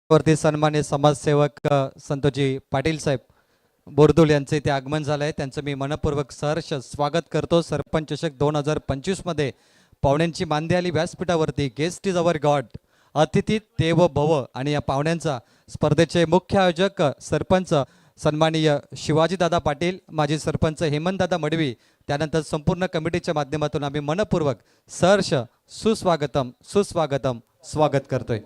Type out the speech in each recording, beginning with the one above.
वरती सन्मान्य समाजसेवक संतोजी पाटील साहेब बोरदुल यांचे ते आगमन झालं आहे. त्यांचं मी मनपूर्वक सहर्ष स्वागत करतो. सरपंच चषक 2025 मध्ये पाहुण्यांची मांदी आली व्यासपीठावरती. गेस्ट इज अवर गॉड, अतिथी देव भव. आणि या पाहुण्यांचा स्पर्धेचे मुख्य आयोजक सरपंच सन्माननीय शिवाजीदादा पाटील, माजी सरपंच हेमंतदादा मडवी, त्यानंतर संपूर्ण कमिटीच्या माध्यमातून आम्ही मनपूर्वक सहर्ष सुस्वागतम सुस्वागतम स्वागत करतोय.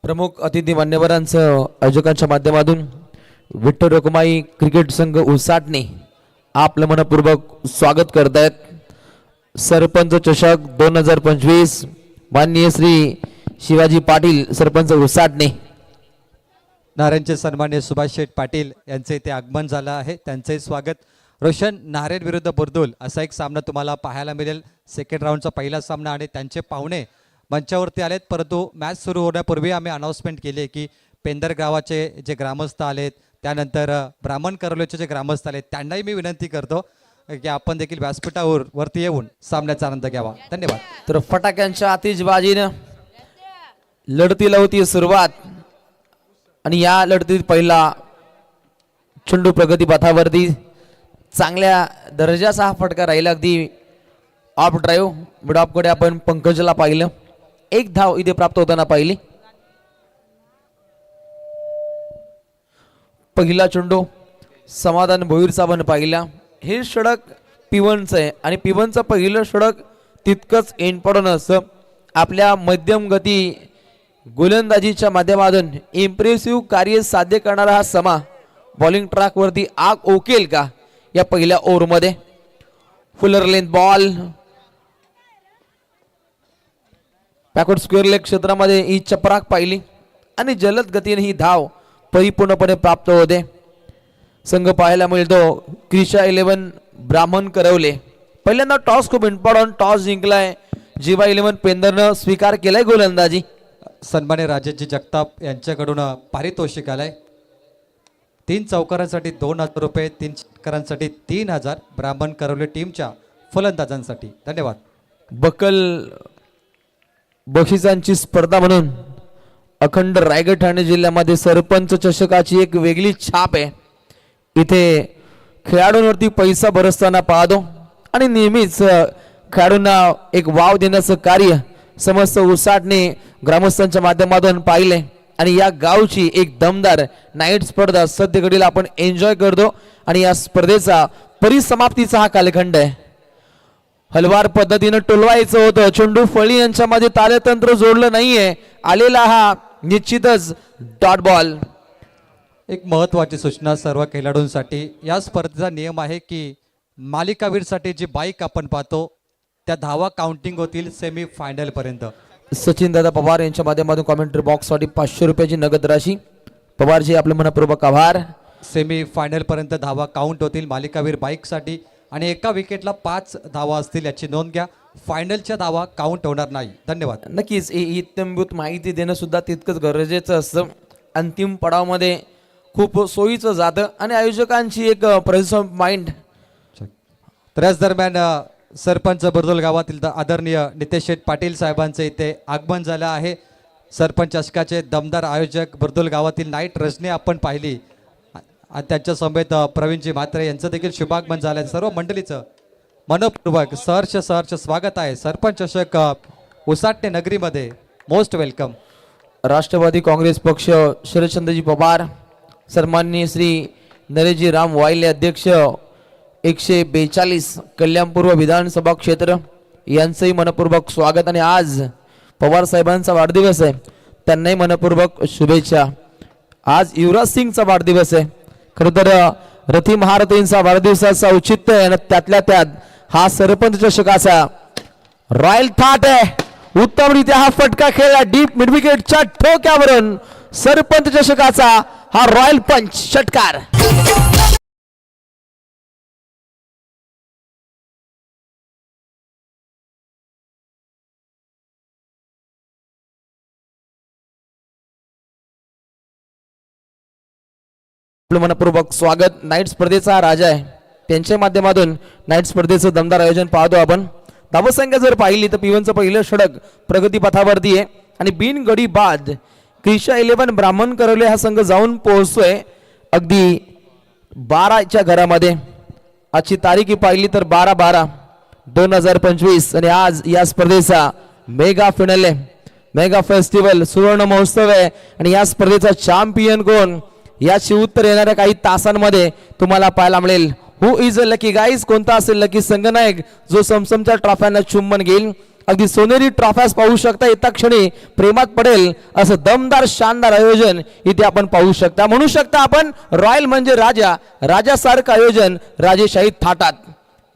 प्रमुख अतिथी मान्यवरांचं आयोजकांच्या माध्यमातून विठ्ठल रखुमाई क्रिकेट संघ उसाटणे आपलं मनपूर्वक स्वागत करतायत. सरपंच चषक 2025 माननीय श्री शिवाजी पाटील सरपंच उसाटणे. नारायणचे सन्मान्य सुभाष शेठ पाटील यांचे ते आगमन झालं आहे. त्यांचे स्वागत. रोशन नारायण विरुद्ध बुरदुल असा एक सामना तुम्हाला पाहायला मिळेल. सेकंड राऊंडचा पहिला सामना आणि त्यांचे पाहुणे मंचावरती आलेत. परंतु मॅच सुरू होण्यापूर्वी आम्ही अनाउन्समेंट केली आहे की पेंदर गावाचे जे ग्रामस्थ आलेत, त्यानंतर ब्राह्मण करवलेचे जे ग्रामस्थ आलेत, त्यांनाही मी विनंती करतो की आपण देखील व्यासपीठावर वरती येऊन सामन्याचा आनंद घ्यावा. धन्यवाद. तर फटाक्यांच्या आतिषबाजीनं लढतीला होती सुरुवात आणि या लढतीत पहिला चेंडू प्रगती पथावरती चांगल्या दर्जाचा हा फटका राहिला. अगदी ऑफ ड्राईव्ह मिड ऑफकडे आपण पंकजला पाहिलं. एक धाव इथे प्राप्त होताना पाहिली. पहिला चेंडू समाधान भोईरचा पण पाहिला. हे षटक पिवनचं आहे आणि पिवनचं पहिलं षटक तितकंच इम्पॉर्टंट असतं. आपल्या मध्यम गती गोलंदाजीच्या माध्यमातून इम्प्रेसिव्ह कार्य साध्य करणारा हा समा बॉलिंग ट्रॅकवरती आग ओकेल का या पहिल्या ओव्हरमध्ये. Fuller length ball backward square leg क्षेत्रामध्ये ही चपराक पाहिली आणि जलद गतीने ही धाव परिपूर्णपणे प्राप्त होते. संघ पाहायला मिळतो क्रिशा 11 ब्राह्मण करवले. पहिल्यांदा टॉस खूप इम्पॉर्टंट टॉस जिंकलाय. जीवा 11 पेंदरनं स्वीकार केलाय गोलंदाजी. सन्मान्य राजेशजी जगताप यांच्याकडून पारितोषिक आलंय. 3 चौकारांसाठी 2,000 रुपये, 3 षटकारांसाठी 3,000 ब्राह्मण करवले टीमच्या फलंदाजांसाठी. धन्यवाद. बकल बक्षिसांची स्पर्धा म्हणून अखंड रायगड ठाणे जिल्ह्यामध्ये सरपंच चषकाची एक वेगळी छाप आहे. इथे खेळाडूंवरती पैसा बरसताना पाहतो आणि नेहमीच खेळाडूंना एक वाव देण्याचं कार्य समस्त उसाटणे ग्रामस्थांच्या माध्यमातून पाहिले. आणि या गावची एक दमदार नाईट स्पर्धा सध्या घडीला आपण एन्जॉय करतो आणि या स्पर्धेचा परिसमाप्तीचा हा कालखंड आहे. हलवार पद्धतीनं टोलवायचं होतं. चेंडू फळी यांच्यामध्ये तालतंत्र जोडलं नाहीये. आलेला हा निश्चितच डॉट बॉल. एक महत्त्वाची सूचना सर्व खेळाडूंसाठी. या स्पर्धेचा नियम आहे की मालिकावीरसाठी जी बाईक आपण पाहतो त्या धावा काउंटिंग होतील सेमी फायनल पर्यंत. सचिन दादा पवार यांच्या माध्यमातून कॉमेंट्री बॉक्ससाठी 500 रुपयाची नगद राशी. पवारजी आपले मनपूर्वक आभार. सेमी फायनल पर्यंत धावा काउंट होतील मालिकावीर बाईकसाठी आणि एका विकेटला 5 धावा असतील याची नोंद घ्या. फायनलच्या धावा काउंट होणार नाही. धन्यवाद. नक्कीच इत्यंभूत माहिती देणं सुद्धा तितकंच गरजेचं असतं. अंतिम पडावमध्ये खूप सोयीचं जातं आणि आयोजकांची एक प्रेझेन्स माइंड. तर याच दरम्यान सरपंच बुरदुल गावातील आदरणीय नितेश शेठ पाटील साहेबांचे इथे आगमन झालं आहे. सरपंच चषकाचे दमदार आयोजक बुरदुल गावातील नाईट रजनी आपण पाहिली. त्यांच्या समेत प्रवीणजी म्हात्रे यांचं देखील शुभागमन झालं आहे. सर्व मंडळीचं मनपूर्वक सहर्ष स्वागत आहे सरपंच चषक उसाटणे नगरीमध्ये. Most welcome. राष्ट्रवादी काँग्रेस पक्ष शरदचंद्रजी पवार, सन्माननीय श्री नरेशजी राम वायले अध्यक्ष 142 कल्याणपूर्व विधानसभा क्षेत्र यांचंही मनपूर्वक स्वागत. आणि आज पवार साहेबांचा वाढदिवस आहे, त्यांनाही मनपूर्वक शुभेच्छा. आज युवराज सिंगचा वाढदिवस आहे. खरं तर रथी महारथींचा वाढदिवसाचा औचित्य आहे आणि त्यातल्या त्यात हा सरपंच चषकाचा रॉयल थाट आहे. उत्तमरित्या हा फटका खेळला डीप मिड विकेटच्या ठोक्यावरून. सरपंच चषकाचा हा रॉयल पंच षटकार. आपलं मनपूर्वक स्वागत. नाईट स्पर्धेचा हा राजा आहे, त्यांच्या माध्यमातून नाईट स्पर्धेचं दमदार आयोजन पाहतो आपण. धावसंख्या जर पाहिली तर पिवनचं पहिलं षटक प्रगती पथावरती आहे आणि बिन गडी बाद क्रिशा 11 ब्राह्मण करवले हा संघ जाऊन पोहोचतोय अगदी 12च्या घरामध्ये. आजची तारीख पाहिली तर 12/12/2025 आणि आज या स्पर्धेचा मेगा फायनल आहे, मेगा फेस्टिवल सुवर्ण महोत्सव आहे. आणि या स्पर्धेचा चॅम्पियन कोण याचे उत्तर येणाऱ्या काही तासांमध्ये तुम्हाला पाहायला मिळेल. हु इज अ लकी गाईज, कोणता असेल लकी संघनायक जो समसमच्या ट्रॉफ्यांना चुंबन घेईल. अगदी सोनेरी ट्रॉफ्यास पाहू शकता, येता क्षणी प्रेमात पडेल असं दमदार शानदार आयोजन इथे आपण पाहू शकता. म्हणू शकता आपण रॉयल म्हणजे राजा, राजासारखं आयोजन राजेशाही थाटात.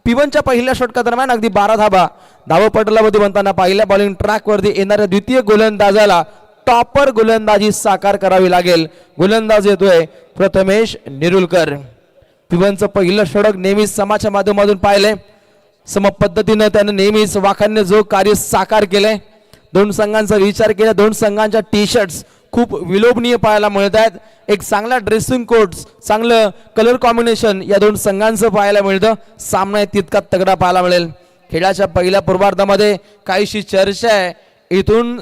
पिवनच्या पहिल्या षटकादरम्यान अगदी 12 धाबा धावपटलामध्ये बनताना पहिल्या बॉलिंग ट्रॅकवरती येणाऱ्या द्वितीय गोलंदाजाला टॉपर गोलंदाजी साकार करावी लागेल. गोलंदाज येतोय प्रथमेश नेरुलकर. पिवनचं पहिलं षटक नेहमीच समाच्या माध्यमातून पाहिलंय, सम पद्धतीनं त्यानं नेहमीच वाखाणणे जो कार्य साकार केलंय. दोन संघांचा विचार केला, दोन संघांच्या टी शर्ट्स खूप विलोभनीय पाहायला मिळत आहेत. एक चांगला ड्रेसिंग कोड, चांगलं कलर कॉम्बिनेशन या दोन संघांचं पाहायला मिळतं. सामना तितका तगडा पाहायला मिळेल. खेळाच्या पहिल्या पूर्वार्धामध्ये काहीशी चर्चा आहे, इथून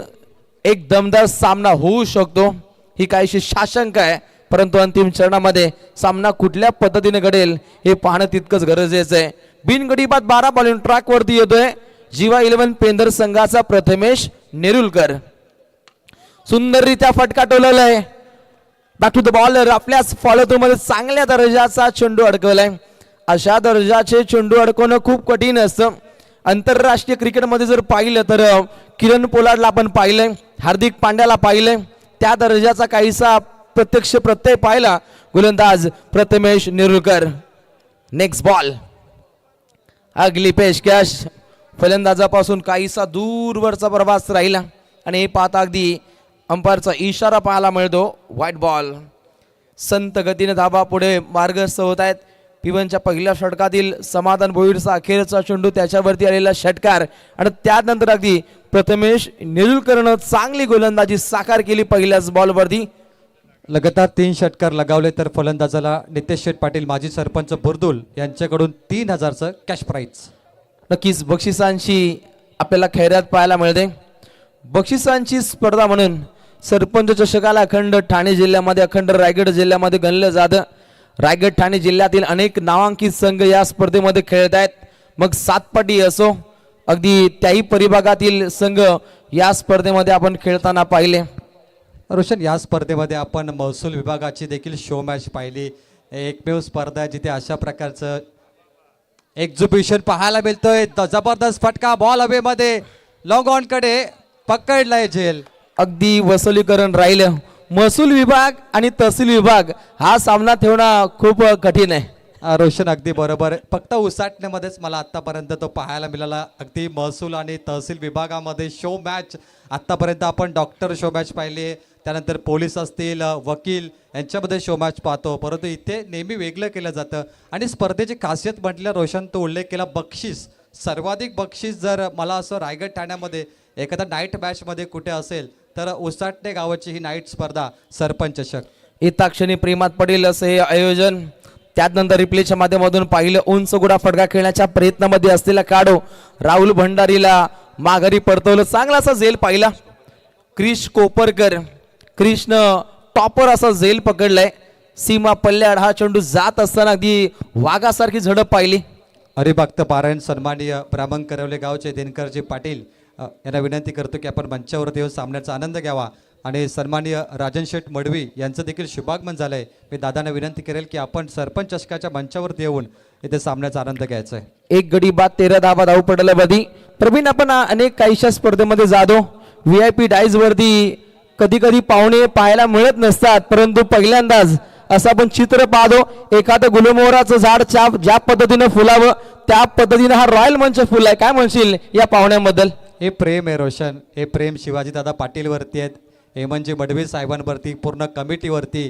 एक दमदार सामना होऊ शकतो ही काहीशी साशंका आहे. परंतु अंतिम चरणामध्ये सामना कुठल्या पद्धतीने घडेल हे पाहणं तितकंच गरजेचं आहे. बिनगडी बाद 12 बॉलिंग ट्रॅक वरती येतोय जीवा 11 पेंदर संघाचा प्रथमेश नेरुलकर. सुंदररित्या फटका टोलवलाय, बॅक टू द बॉलर. आपल्याच फॉलो थ्रू मध्ये चांगल्या दर्जाचा चेंडू अडकवलाय. अशा दर्जाचे चेंडू अडकवणं खूप कठीण असतं. आंतरराष्ट्रीय क्रिकेटमध्ये जर पाहिलं तर किरण पोलार्डला आपण पाहिलंय, हार्दिक पांड्याला पाहिलंय, त्या दर्जाचा काहीसा प्रत्यक्ष प्रत्यय पाहिला गोलंदाज प्रथमेश नेरुलकर. नेक्स्ट बॉल, अगली पेशकश फलंदाजापासून काहीसा दूरवरचा प्रवास राहिला आणि हे पाहता अगदी अंपायरचा इशारा पाहायला मिळतो, व्हाईट बॉल. संत गतीने धाबा पुढे मार्गस्थ होत आहेत. पिवनच्या पहिल्या षटकातील समाधान भोईरचा अखेरचा चेंडू, त्याच्यावरती आलेला षटकार आणि त्यानंतर अगदी प्रथमेश नेरुलकरनं चांगली गोलंदाजी साकार केली पहिल्याच बॉलवरती. लगातार 3 षटकार लगावले तर फलंदाजाला नितेश शेठ पाटील माजी सरपंच बुर्दुल यांच्याकडून 3000चं कॅश प्राईज. नक्कीच बक्षिसांची आपल्याला खैरात पाहायला मिळते. बक्षिसांची स्पर्धा म्हणून सरपंच चषकाला अखंड ठाणे जिल्ह्यामध्ये, अखंड रायगड जिल्ह्यामध्ये गणलं जातं. रायगड ठाणे जिल्ह्यातील अनेक नामांकित संघ या स्पर्धेमध्ये खेळत आहेत. मग सातपाटी असो, अगदी त्याही परिभागातील संघ या स्पर्धेमध्ये आपण खेळताना पाहिले. रोशन, या स्पर्धेमध्ये आपण महसूल विभागाची देखील शो मॅच पाहिली. एकमेव स्पर्धा आहे जिथे अशा प्रकारचं एक्झिबिशन पाहायला मिळतोय. जबरदस्त फटका बॉल हवेमध्ये, लॉंग ऑन कडे पकडलाय झेल. अगदी वसुलीकरण राहिलं. महसूल विभाग आणि तहसील विभाग हा सामना ठेवणं खूप कठीण आहे. रोशन, अगदी बरोबर. फक्त उसाटण्यामध्येच मला आतापर्यंत तो पाहायला मिळाला. अगदी महसूल आणि तहसील विभागामध्ये शो मॅच आतापर्यंत आपण डॉक्टर शो मॅच पाहिली, त्यानंतर पोलीस असतील, वकील यांच्यामध्ये शो मॅच पाहतो. परंतु इथे नेहमी वेगळं केलं जातं. आणि स्पर्धेची खासियत म्हटलं रोशन, तो उल्लेख केला बक्षीस, सर्वाधिक बक्षीस जर मला असं रायगड ठाण्यामध्ये एखादा नाईट मॅचमध्ये कुठे असेल तर उसाटणे गावाची ही नाईट स्पर्धा सरपंच चषक. येता क्षणी प्रेमात पडेल असं हे आयोजन. त्यानंतर रिप्लेच्या माध्यमातून पाहिलं उंच गुडा फटका खेळण्याच्या प्रयत्नामध्ये असलेला काढो राहुल भंडारीला माघारी परतवलं. चांगला असा झेल पाहिला क्रिश कोपरकर. क्रिशनं टॉपर असा झेल पकडलाय. सीमा पल्ल्याड हा चेंडू जात असताना अगदी वाघासारखी झडप पाहिली. हरिभक्त पारायण सन्माननीय ब्राह्मण करवले गावचे दिनकरजी पाटील यांना विनंती करतो की आपण मंचावरती येऊन सामन्याचा आनंद घ्यावा. आणि सन्माननीय राजन शेठ मडवी यांचं देखील शुभागमन झालंय. मी दादांना विनंती करेल की आपण सरपंच चषकाच्या मंचावरती येऊन इथे सामन्याचा आनंद घ्यायचा आहे. एक गडी बाद 13 धावा धाव पडला बधी. प्रवीण, आपण अनेक काहीशा स्पर्धेमध्ये जातो. VIP डायज वरती कधी कधी पाहुणे पाहायला मिळत नसतात, परंतु पहिल्यांदाच असं आपण चित्र पाहतो. एखादं गुलमोहराचं झाड ज्या पद्धतीनं फुलावं त्या पद्धतीनं हा रॉयल मंच फुल आहे. काय म्हणशील या पाहुण्याबद्दल? हे प्रेम आहे रोशन, हे प्रेम शिवाजी दादा पाटील वरती आहेत, हेमंतजी मडवी साहेबांवरती, पूर्ण कमिटीवरती.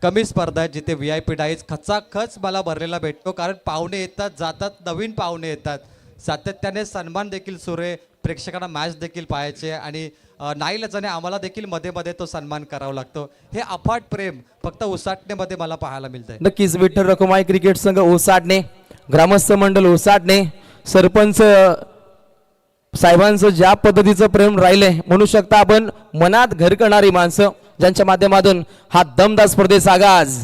कमी स्पर्धा आहे जिथे VIP डाईज खचाखच मला भरलेला भेटतो, कारण पाहुणे येतात जातात, नवीन पाहुणे येतात, सातत्याने सन्मान देखील सुरू आहे. प्रेक्षकांना मॅच देखील पाहायचे आणि नाईलाजाने आम्हाला देखील मध्ये मध्ये तो सन्मान करावा लागतो. हे अफाट प्रेम फक्त उसाटणेमध्ये मला पाहायला मिळतंय. नक्कीच विठ्ठल रखुमाई क्रिकेट संघ ओसाडणे, ग्रामस्थ मंडळ ओसाडणे, सरपंच साहेबांचं ज्या पद्धतीचं प्रेम राहिले म्हणू शकता आपण, मनात घर करणारी माणसं ज्यांच्या माध्यमातून हा दमदार स्पर्धेचा आगाज.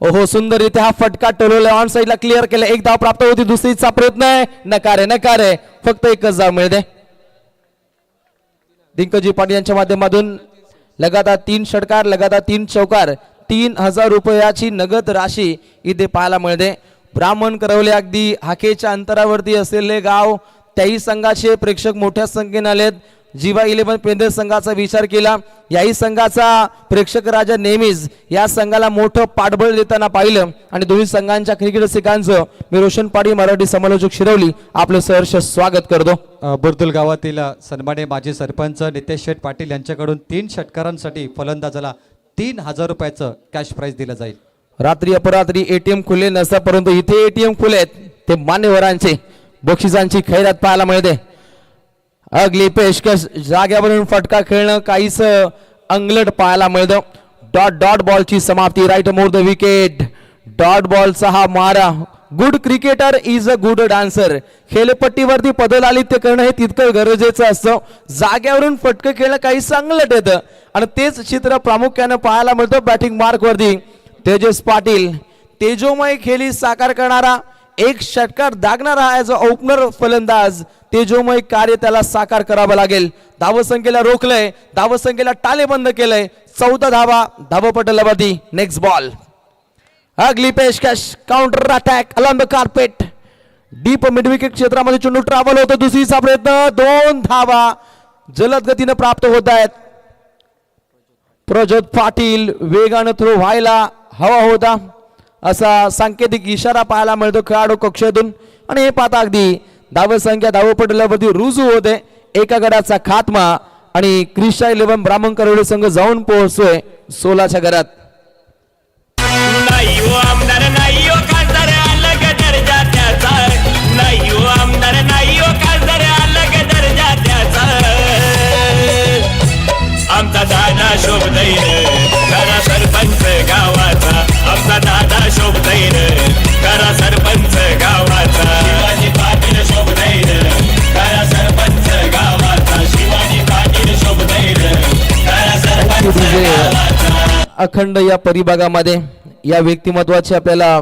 ओहो सुंदररित्या हा फटका टोलवला, ऑन साईडला क्लिअर केलं, एक धाव प्राप्त होती, दुसरीचा प्रयत्न आहे, नकार फक्त एकच धाव मिळते. दिग्गजी पाटील यांच्या माध्यमातून लगातार 3 षटकार, लगातार 3 चौकार, 3000 रुपयाची नगद राशी इथे पाहायला मिळते. ब्राह्मण करवले अगदी हाकेच्या अंतरावरती असलेले गाव, त्याही संघाचे प्रेक्षक मोठ्या संख्येने आलेत. जीवा 11 पेंदर संघाचा विचार केला, याही संघाचा प्रेक्षक राजा नेहमीच या संघाला मोठं पाठबळ देताना पाहिलं आणि दोन्ही संघांच्या क्रिकेट रसिकांचं मी रोशन पाटील, मराठी समालोचक शिरवली, आपलं सहर्ष स्वागत करतो. बुरदुल गावातील सन्मान्य माजी सरपंच नितेश शेठ पाटील यांच्याकडून 3 षटकारांसाठी फलंदाजाला 3000 रुपयाचं कॅश प्राइज दिलं जाईल. रात्री अपरात्री एटीएम खुले नसतात, परंतु इथे एटीएम खुले आहेत, ते मान्यवरांचे बक्षिसांची खैरात पाहायला मिळते. अगली पेशकश, जाग्यावरून फटका खेळणं काहीच अंगलट पाहायला मिळतं. डॉट बॉलची समाप्ती, right more the wicket. Dot बॉलचा हा मारा. Good cricketer is a good dancer. खेळपट्टीवरती पदलालित्य करणं हे तितकं गरजेचं असतं. जाग्यावरून फटकं खेळणं काहीच अंगलट येतं आणि तेच चित्र प्रामुख्यानं पाहायला मिळतं बॅटिंग मार्क वरती. तेजस पाटील तेजोमय खेळी साकार करणारा, एक षटकार दागणारा ॲज अ ओपनर फलंदाज, तेजोमय कार्य त्याला साकार करावं लागेल. धावसंख्येला रोखलंय, धावसंख्येला टालेबंद केलंय. 14 धावा धावपटलावरती. नेक्स्ट बॉल, अगली पेशकश, counter attack along the carpet. Deep mid wicket क्षेत्रामध्ये चेंडू ट्रॅव्हल होतो, दुसरीचा प्रयत्न, 2 धावा जलद गतीने प्राप्त होत आहेत. प्रज्योत पाटील वेगानं थ्रो व्हायला हवा होता असा सांकेतिक इशारा पाहायला मिळतो खेळाडू कक्षातून आणि हे पाहता अगदी धावसंख्या धावपटलावरती रुजू होते. एका गडाचा खात्मा आणि क्रिशा 11 ब्राह्मण करवडे संघ जाऊन पोहोचतोय 16च्या घरात. नाही हो आमदार, नाही हो खासदार, अलग दर्जा त्याचा. नाही हो आमदार, नाही हो खासदार, अलग दर्जा त्याचा. आमचा दादा शोभदैन खरा सरपंच गावाचा. आमचा दादा शोभदैन खरा सरपंच गावाचा. शिवाजी पाटील शोभदैन खरा सरपंच गावाचा. शिवाजी पाटील शोभदैन खरा सरपंच गावाचा. अखंड या परिभागामध्ये या व्यक्तिमत्वाची आपल्याला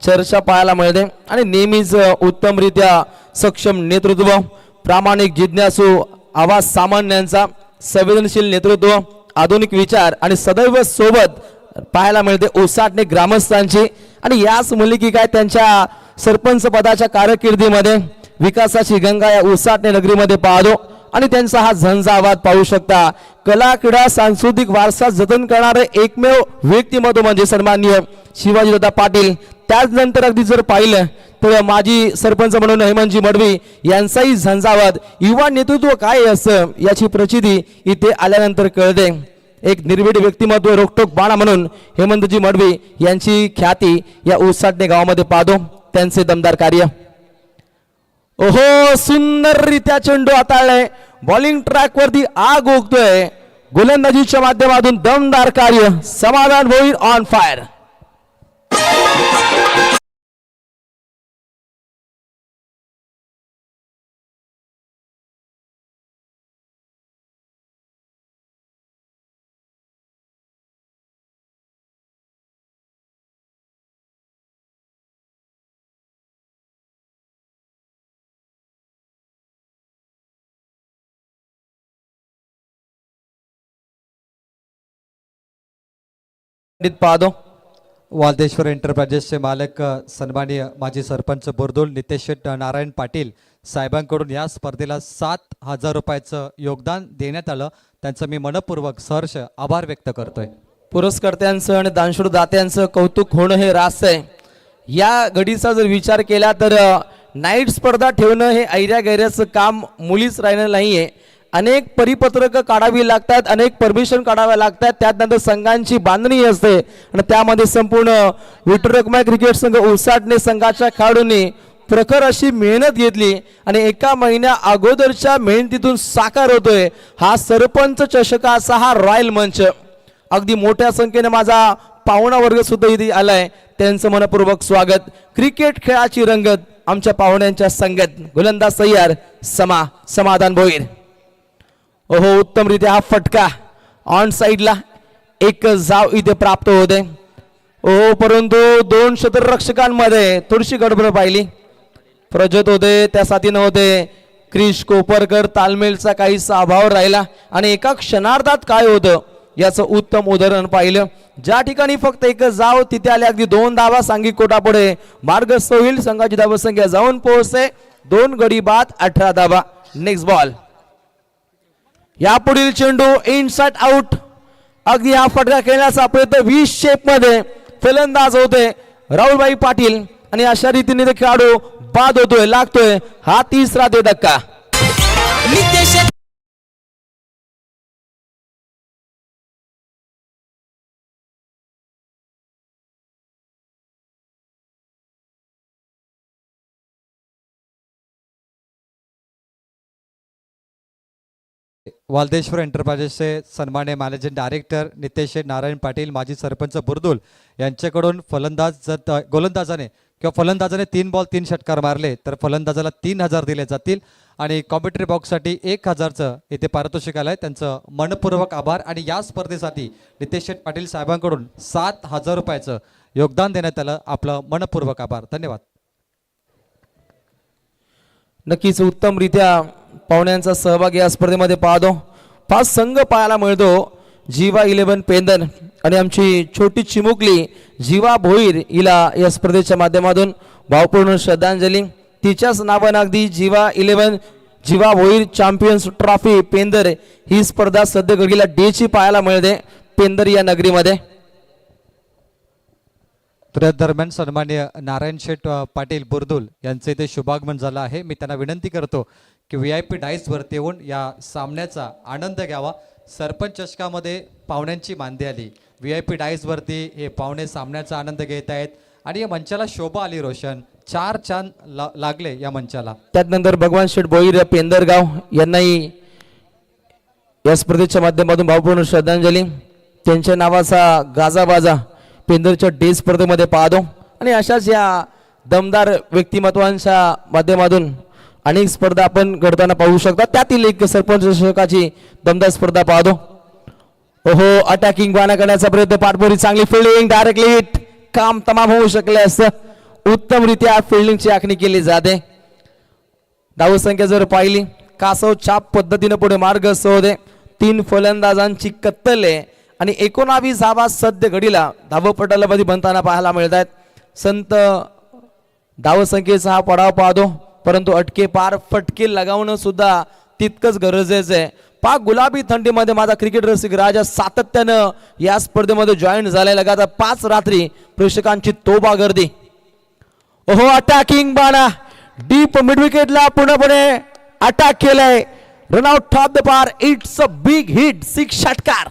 चर्चा पाहायला मिळते आणि नेहमीच उत्तमरित्या सक्षम नेतृत्व, प्रामाणिक जिज्ञासू आवाज सामान्यांचा, संवेदनशील नेतृत्व, आधुनिक विचार आणि सदैव सोबत पाहायला मिळते ओसाटणे ग्रामस्थांची. आणि याच मुलगी काय त्यांच्या सरपंच पदाच्या कारकिर्दीमध्ये विकासाची गंगा या ओसाटणे नगरीमध्ये पाहतो आणि त्यांचा हा झंझावात पाहू शकता. कला, क्रीडा, सांस्कृतिक वारसा जतन करणारे एकमेव व्यक्तिमत्व म्हणजे सन्माननीय शिवाजीदादा पाटील. त्याचनंतर अगदी जर पाहिलं तर माजी सरपंच म्हणून हेमंतजी मडवी यांचाही झंझावात. युवा नेतृत्व काय असतं याची प्रचिती इथे आल्यानंतर कळते. एक निर्भीड व्यक्तिमत्व, रोकटोक बाणा म्हणून हेमंतजी मडवी यांची ख्याती या ओसाटणे गावामध्ये पाहतो. त्यांचे दमदार कार्य. ओहो सुंदररित्या चेंडू हाताळलाय, बॉलिंग ट्रॅक वरती आग ओकतोय. गोलंदाजीच्या माध्यमातून दमदार कार्य. समाधान भोईर ऑन फायर. पाहतो वालदेश्वर एंटरप्राइजेसचे मालक सन्माननीय माजी सरपंच बुरदुल नितेश शेठ नारायण पाटील साहेबांकडून या स्पर्धेला 7000 रुपयाचं योगदान देण्यात आलं. त्यांचं मी मनपूर्वक सहर्ष आभार व्यक्त करतोय. पुरस्कर्त्यांचं आणि दानशूर दात्यांचं कौतुक होणं हे रास्त आहे. या घडीचा जर विचार केला तर नाईट स्पर्धा ठेवणं हे ऐऱ्या गैऱ्याचं काम मुलीच राहिलं नाहीये. अनेक परिपत्रक काढावी लागतात, अनेक परमिशन काढाव्या लागतात, त्यानंतर संघांची बांधणी असते आणि त्यामध्ये संपूर्ण विठ्ठल रखुमाई क्रिकेट संघ ओसाटणे संघाच्या खेळाडूंनी प्रखर अशी मेहनत घेतली आणि एका महिन्या अगोदरच्या मेहनतीतून साकार होतोय हा सरपंच चषकाचा हा रॉयल मंच. अगदी मोठ्या संख्येने माझा पाहुणा वर्ग सुद्धा इथे आलाय, त्यांचं मनपूर्वक स्वागत. क्रिकेट खेळाची रंगत आमच्या पाहुण्यांच्या संगत. गोलंदाज सय्यार समाधान भोईर. ओहो, उत्तमरित्या हा फटका ऑन साइडला, एक जाव इथे प्राप्त होते. ओ परंतु दोन क्षेत्ररक्षकांमध्ये थोडीशी गडबड पाहिली. प्रजत होते त्या साथी नव्हते. क्रिश कोपरकर तालमेलचा काहीसा अभाव राहिला आणि एका क्षणार्धात काय होतं याचं उत्तम उदाहरण पाहिलं. ज्या ठिकाणी फक्त एक जाव तिथे आले अगदी 2 धावा सांघिक कोटापुढे मार्गस्थ होईल. संघाची धावसंख्या जाऊन पोहोचते 2 गडी बाद 18 धावा. Next ball. यापुढील चेंडू इनसाइड आउट. अगदी हा फटका खेळण्याचा प्रयत्न 20 शेप मध्ये फलंदाज होते राहुलभाई पाटील आणि अशा रीतीने ते खेळाडू बाद होतोय, लागतोय हा तिसरा दे धक्का. वालदेश्वर एंटरप्राइजेसचे सन्मान्य मॅनेजिंग डायरेक्टर नितेश नारायण पाटील, माजी सरपंच बुरदुल यांच्याकडून गोलंदाजाने किंवा फलंदाजाने 3 बॉल 3 षटकार मारले तर फलंदाजाला 3000 दिले जातील आणि कॉमेंट्री बॉक्ससाठी 1000चं इथे पारितोषिक आलंय. त्यांचं मनपूर्वक आभार. आणि या स्पर्धेसाठी नितेश पाटील साहेबांकडून 7000 रुपयाचं योगदान देण्यात आलं. आपलं मनपूर्वक आभार. धन्यवाद. नक्कीच उत्तमरित्या पाहुण्यांचा सहभाग या स्पर्धेमध्ये पाहतो. 5 संघ पाहायला मिळतो. जीवा 11 पेंदर आणि आमची छोटी चिमुकली जीवा भोईर हिला या स्पर्धेच्या माध्यमातून भावपूर्ण श्रद्धांजली. तिच्याच नावानं अगदी जीवा 11 जीवा भोईर चॅम्पियन्स ट्रॉफी पेंदर ही स्पर्धा सध्या घडीला डेची पाहायला मिळते पेंदर या नगरीमध्ये. तर दरम्यान सन्मान्य नारायण शेठ पाटील बुरदुल यांचे इथे शुभागमन झालं आहे. मी त्यांना विनंती करतो की VIP डाईसवरती येऊन या सामन्याचा आनंद घ्यावा. सरपंच चषकामध्ये पाहुण्यांची मांदी आली. VIP डाईसवरती हे पाहुणे सामन्याचा आनंद घेत आहेत आणि या मंचाला शोभा आली. रोशन 4 चांद लागले या मंचाला. त्यानंतर भगवान शेठ भोईर पेंदरगाव यांनाही या स्पर्धेच्या माध्यमातून भावपूर्ण श्रद्धांजली. त्यांच्या नावाचा गाजाबाजा पेंदरच्या डे स्पर्धेमध्ये पाहतो आणि अशाच या दमदार व्यक्तिमत्वांच्या माध्यमातून अनेक स्पर्धा आपण घडताना पाहू शकता. त्यातील एक सरपंच चषकाची दमदार स्पर्धा पाहतो. ओहो, अटॅकिंग बाणा करण्याचा प्रयत्न, पाठपोरी, चांगली फिल्डिंग, डायरेक्टली हिट, काम तमाम होऊ शकले असतं. उत्तमरित्या फिल्डिंगची आखणी केली जाते. धावसंख्या जर पाहिली कासव छाप पद्धतीने पुढे मार्गस्थ होते. 3 फलंदाजांची कत्तल आहे आणि 19 धावा सध्या घडीला धावपटलामध्ये बनताना पाहायला मिळत आहेत. संत धावसंख्येचा हा पडाव पाहतो परंतु अटके पार फटके लगावणं सुद्धा तितकंच गरजेचं आहे. पाक गुलाबी थंडीमध्ये माझा क्रिकेट रसिक राजा सातत्यानं या स्पर्धेमध्ये जॉईन झालाय. लगातार 5 रात्री प्रेक्षकांची तोबा गर्दी. ओहो, अटॅकिंग बाणा डीप मिड विकेटला पूर्णपणे अटॅक केलाय. रनआउट टॉप द पार. It's a big hit. 6 षटकार.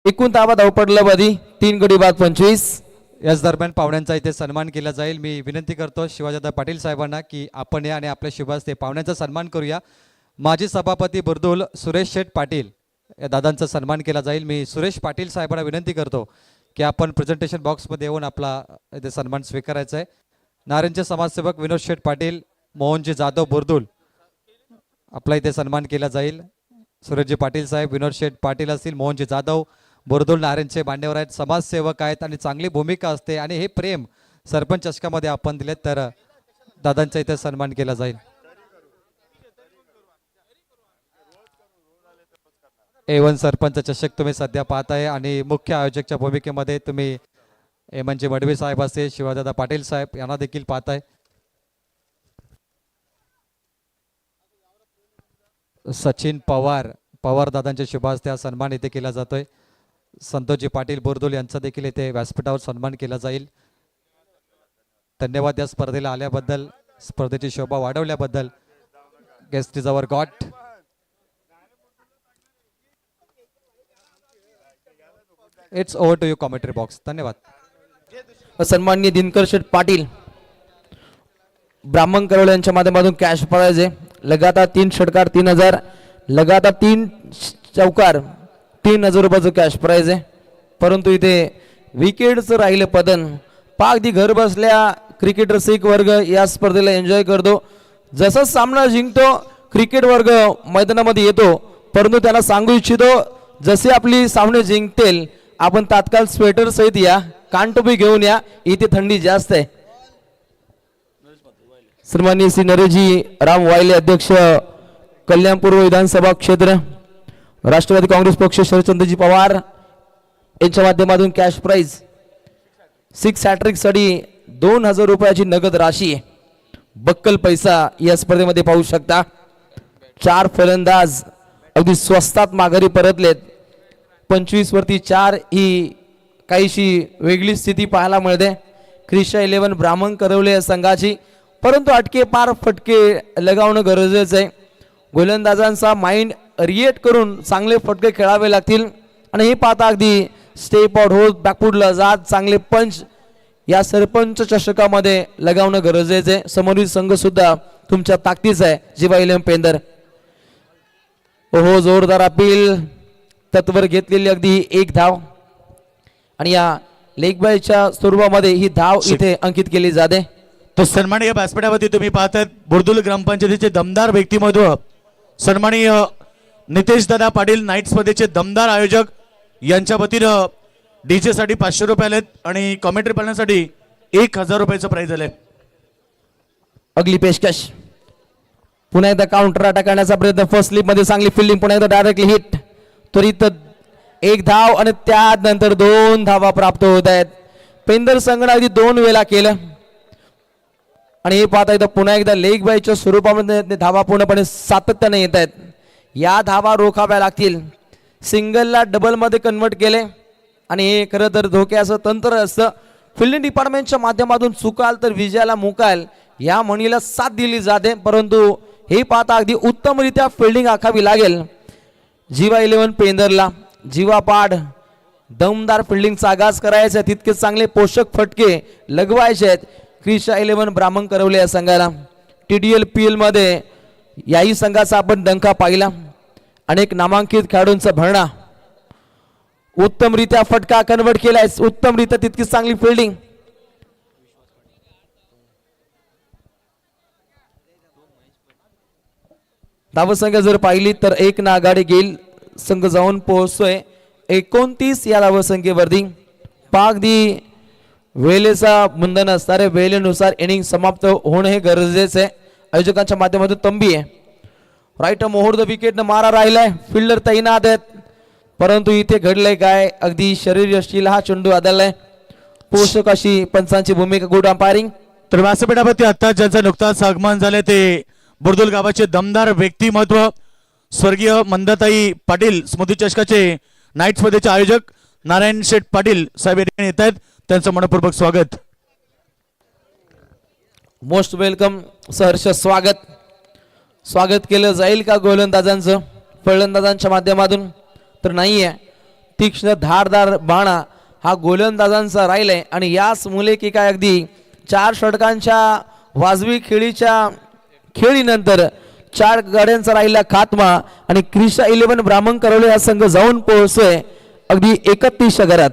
एकूण धावा धावपटलामध्ये 3 गडी बाद 25. याच दरम्यान पाहुण्यांचा इथे सन्मान केला जाईल. मी विनंती करतो शिवाजीदादा पाटील साहेबांना की आपण या आणि आपल्या शुभ हस्ते पाहुण्यांचा सन्मान करूया. माजी सभापती बुरदुल सुरेश शेठ पाटील या दादांचा सन्मान केला जाईल. मी सुरेश पाटील साहेबांना विनंती करतो की आपण प्रेझेंटेशन बॉक्समध्ये येऊन आपला इथे सन्मान स्वीकारायचा आहे. नारायणचे समाजसेवक विनोद शेठ पाटील, मोहनजी जाधव बुरदुल आपला इथे सन्मान केला जाईल. सुरेशजी पाटील साहेब, विनोद शेठ पाटील असतील, मोहनजी जाधव बुरदुल नारायणचे मान्यवर आहेत, समाजसेवक आहेत आणि चांगली भूमिका असते आणि हे प्रेम सरपंच चषकामध्ये आपण दिले तर दादांचा इथे सन्मान केला जाईल. A1 सरपंच चषक तुम्ही सध्या पाहताय आणि मुख्य आयोजकच्या भूमिकेमध्ये तुम्ही म्हणजे मडवी साहेब असे शिवाजीदादा पाटील साहेब यांना देखील पाहताय. सचिन पवार दादांच्या शुभ हस्ते हा सन्मान इथे केला जातोय. संतोषजी पाटील बोरदोल यांचा देखील येथे व्यासपीठावर सन्मान केला जाईल. धन्यवाद या स्पर्धेला आल्याबद्दल, स्पर्धेची शोभा वाढवल्याबद्दल. Guest is our god. It's over to you commentary box. धन्यवाद. सन्माननीय दिनकर शेठ पाटील ब्राह्मण करवले यांच्या माध्यमातून कॅश प्राइज आहे. लगातार 3 षटकार 3000, लगातार 3 चौकार 3000 रुपयाचं कॅश प्राइज आहे. परंतु इथे विकेटचं राहिलं पतन. पागदी घर बसल्या क्रिकेटर सिक वर्ग या स्पर्धेला एन्जॉय करतो. जसं सामना जिंकतो क्रिकेट वर्ग मैदानामध्ये येतो, परंतु त्याला सांगू इच्छितो जसे आपली सामने जिंकतील आपण तात्काळ स्वेटर सहित या, कानटोपी घेऊन या, इथे थंडी जास्त आहे. सन्माननीय श्री नरेशजी राम वायले अध्यक्ष कल्याणपूर्व विधानसभा क्षेत्र राष्ट्रवादी काँग्रेस पक्ष शरदचंद्रजी पवार यांच्या माध्यमातून कॅश प्राइज 6 हॅट्रिक साठी 2000 रुपयाची नगद राशी आहे. बक्कल पैसा या स्पर्धेमध्ये पाहू शकता. 4 फलंदाज अगदी स्वस्तात माघारी परतलेत. 25 वरती 4 ही काहीशी वेगळी स्थिती पाहायला मिळते क्रिशा 11 ब्राह्मण करवले या संघाची. परंतु अटके पार फटके लगावणं गरजेचं आहे. गोलंदाजांचा माइंड रिएक्ट करून चांगले फटके खेळावे लागतील आणि हे पाहता अगदी स्टेप आउट होत बॅकफुटला जात चांगले पंच या सरपंच चषकामध्ये लगावणं गरजेचं आहे. समोरील संघ सुद्धा तुमच्या ताकदीचा आहे. जीवा पेंदर हो जोरदार अपील तत्वर घेतलेली अगदी 1 धाव आणि या लेग बायच्या स्वरूपामध्ये ही धाव इथे अंकित केली जाते. तो सन्माननीय व्यासपीठावरती तुम्ही पाहतात बोरदोल ग्रामपंचायतीचे दमदार व्यक्तिमत्व सन्माननीय नितेश दादा पाटील नाईट स्पर्धेचे दमदार आयोजक यांच्या वतीनं डीजे साठी 500 रुपये आलेत आणि कॉमेंट्री पाहण्यासाठी 1000 रुपयाचं प्राइज आलंय. अगली पेशकश पुन्हा एकदा काउंटर अटॅक करण्याचा प्रयत्न. फर्स्ट स्लिप मध्ये चांगली फिल्डिंग, पुन्हा एकदा डायरेक्टली हिट. त्वरित 1 धाव आणि त्यानंतर 2 धावा प्राप्त होत आहेत. पेंदर संघाने अगदी 2 वेळा केलं आणि हे पाहता येतं पुन्हा एकदा लेग बायच्या स्वरूपामध्ये धावा पूर्णपणे सातत्याने येत आहेत. या धावा रोखाव्या लागतील. सिंगलला डबल मध्ये कन्वर्ट केले आणि हे खरं तर धोक्याचं तंत्र असतं. फिल्डिंग डिपार्टमेंटच्या माध्यमातून चुकाल तर विजयाला मुकाल या म्हणीला साथ दिली जाते. परंतु हे पाहता अगदी उत्तमरित्या फिल्डिंग आखावी लागेल. जीवा 11 पेंदरला जीवापाड दमदार फिल्डिंगचा आगाज करायचा आहे. तितके चांगले पोषक फटके लगवायचे आहेत क्रिशा 11 ब्राह्मण करवले या संघाला. TDL PL मध्ये याही संघाचा आपण डंका पाहिला. अनेक नामांकित खेळाडूंचा भरणा. उत्तमरित्या फटका कन्वर्ट केलाय, उत्तमरित्या तितकीच चांगली फिल्डिंग. धावसंख्या जर पाहिली तर 1 ना आघाडी घेईल संघ जाऊन पोहोचतोय 29 या धावसंख्येवरती. पागदी वेळेचा बंधन असणारे वेळेनुसार इनिंग समाप्त होणं हे गरजेचं आहे. आयोजकांच्या माध्यमातून तंबी आहे. राईट मोहर द विकेट मारा राहिलाय. फिल्डर तैनात आहेत. परंतु इथे घडलंय काय, अगदी शरीर यष्टीला हा चेंडू आदळलाय. पोषक अशी पंचांची भूमिका. Good umpiring. तर व्यासपीठावरती आता ज्यांचं नुकताच आगमन झालंय ते बोरदोल गावाचे दमदार व्यक्तिमत्व स्वर्गीय मंदाताई पाटील स्मृती चषकाचे नाईट स्पर्धेचे आयोजक नारायण शेठ पाटील साहेब येत आहेत. त्यांचं मनपूर्वक स्वागत. मोस्ट वेलकम, सहर्ष स्वागत केलं जाईल का गोलंदाजांचं फलंदाजांच्या माध्यमातून तर नाहीये. तीक्ष्ण धारदार बाणा हा गोलंदाजांचा राहिलाय आणि याच मुले की काय अगदी 4 षटकांच्या वाजवी खेळीनंतर 4 गाड्यांचा राहिला खात्मा आणि क्रिशा 11 ब्राह्मण करवले हा संघ जाऊन पोहोचतोय अगदी 31 घरात.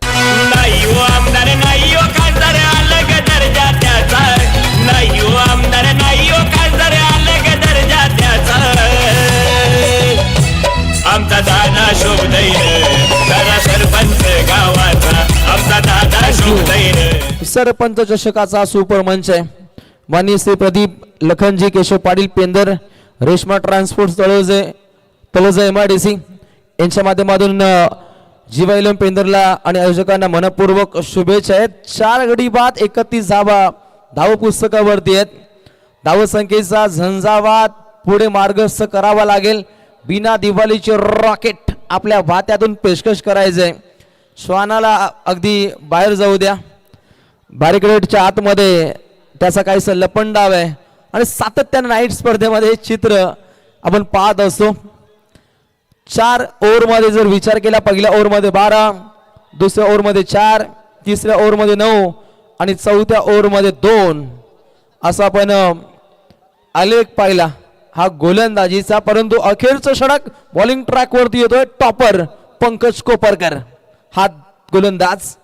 नाही हो आमदार नाही हो खासदार अलग दर्जा त्याचा. नाही हो आमदार नाही हो खासदार अलग दर्जा त्याचा. आमचा दादा शोभदैन खरा सरपंच गावाचा. आमचा दादा शोभदैन. सरपंच चषकाचा सुपर मंच आहे. माननीय श्री प्रदीप लखनजी केशव पाटील पेंदर रेशमा ट्रान्सपोर्ट तळोजा MIDC यांच्या माध्यमातून जीवा 11 पेंदरला आणि आयोजकांना मनपूर्वक शुभेच्छा आहेत. 4 गडी बाद 31 धावा धाव पुस्तकावरती आहेत. धावसंख्येचा झंझावात पुढे मार्गस्थ करावा लागेल. बिना दिवाळीचे रॉकेट आपल्या भात्यातून पेशकश करायचंय. श्वानाला अगदी बाहेर जाऊ द्या. बॅरिकेडच्या आतमध्ये त्याचा काहीसा लपंडाव आहे आणि सातत्याने नाईट स्पर्धेमध्ये हे चित्र आपण पाहत असतो. 4 ओव्हरमध्ये जर विचार केला, पहिल्या ओव्हरमध्ये 12, दुसऱ्या ओव्हरमध्ये 4, तिसऱ्या ओव्हरमध्ये 9 आणि चौथ्या ओव्हरमध्ये 2 असा आपण आलेख पाहिला हा गोलंदाजीचा. परंतु अखेरचं षटक बॉलिंग ट्रॅक वरती येतोय. टॉपर पंकज कोपरकर हा गोलंदाज.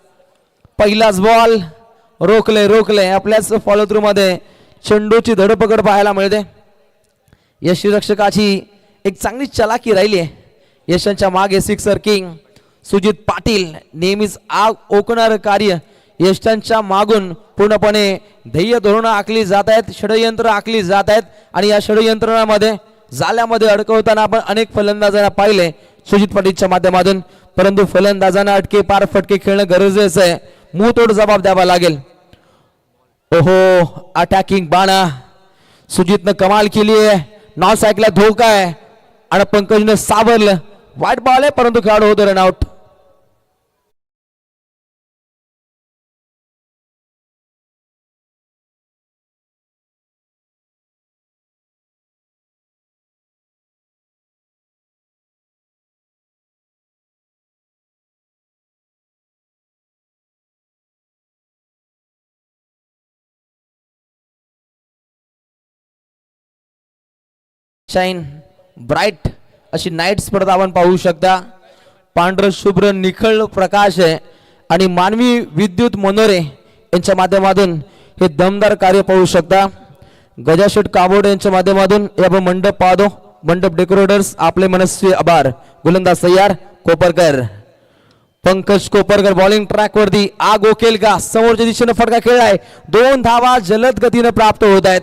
पहिलाच बॉल रोखले आपल्याच फॉलो थ्रू मध्ये चेंडूची धडपकड पाहायला मिळते. यष्टीरक्षकाची एक चांगली चलाकी राहिली आहे. यशांच्या मागे सिक्सर किंग सुजित पाटील नेहमीच आग ओकणारं कार्य यशांच्या मागून पूर्णपणे ध्येय धोरणं आखली जात आहेत, षडयंत्र आखली जात आहेत आणि या षडयंत्रणामध्ये जाल्यामध्ये अडकवताना आपण अनेक फलंदाजांना पाहिले सुजित पाटीलच्या माध्यमातून. परंतु फलंदाजांना अटके पार फटके खेळणं गरजेचं आहे. मुंहतोड जबाब द्यावा लागेल. ओहो अटॅकिंग बाणा सुजितनं कमाल केली आहे. नॉन सायकला धोका आहे आणि पंकजनं सावरलं. वाईट बॉल आहे परंतु खेळाडू होतो रनआउट. शाईन ब्राईट अशी नाईट स्पर्धा आपण पाहू शकता. पांढर शुभ्र निखळ प्रकाश आहे आणि मानवी विद्युत मनोरे यांच्या माध्यमातून हे दमदार कार्य पाहू शकता. गजाशेठ काबोड यांच्या माध्यमातून हे आपण मंडप पाहतो. मंडप डेकोरेटर्स आपले मनस्वी आभार. गोलंदाज तयार कोपरकर. पंकज कोपरकर बॉलिंग ट्रॅक वरती आग ओकेल का? समोरच्या दिशेने फटका खेळलाय. 2 धावा जलद गतीने प्राप्त होत आहेत.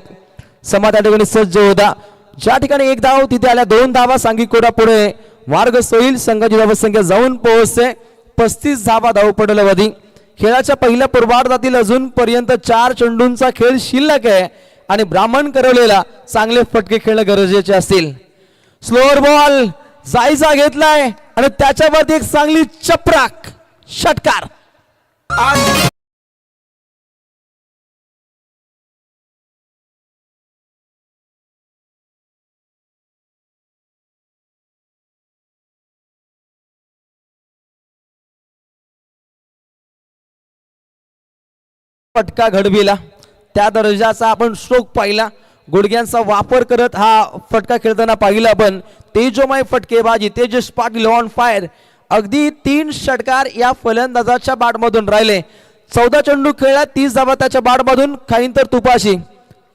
समा त्या ठिकाणी सज्ज होता. ज्या ठिकाणी 1 धाव तिथे आल्या 2 धावा सांघिक कोडा पुढे मार्ग सोयील. संघाची धावसंख्या जाऊन पोहोचते 35 धावा धावपटलावधी. खेळाच्या पहिल्या पूर्वार्धातील अजूनपर्यंत 4 चेंडूंचा खेळ शिल्लक आहे आणि ब्राह्मण करवलेला चांगले फटके खेळणं गरजेचे असतील. स्लोअर बॉल जायचा घेतलाय आणि त्याच्यावरती एक चांगली चपराक षटकार. फटका घडविला त्या दर्जाचा आपण स्ट्रोक पाहिला. गुडघ्यांचा वापर करत हा फटका खेळताना पाहिला आपण. तेजोमय फटकेबाजी तेजस पाटील ऑन फायर. अगदी 3 षटकार या फलंदाजाच्या बॅटमधून राहिले. 14 चेंडू खेळला 30 धावा त्याच्या बॅटमधून. खाईन तर तुपाशी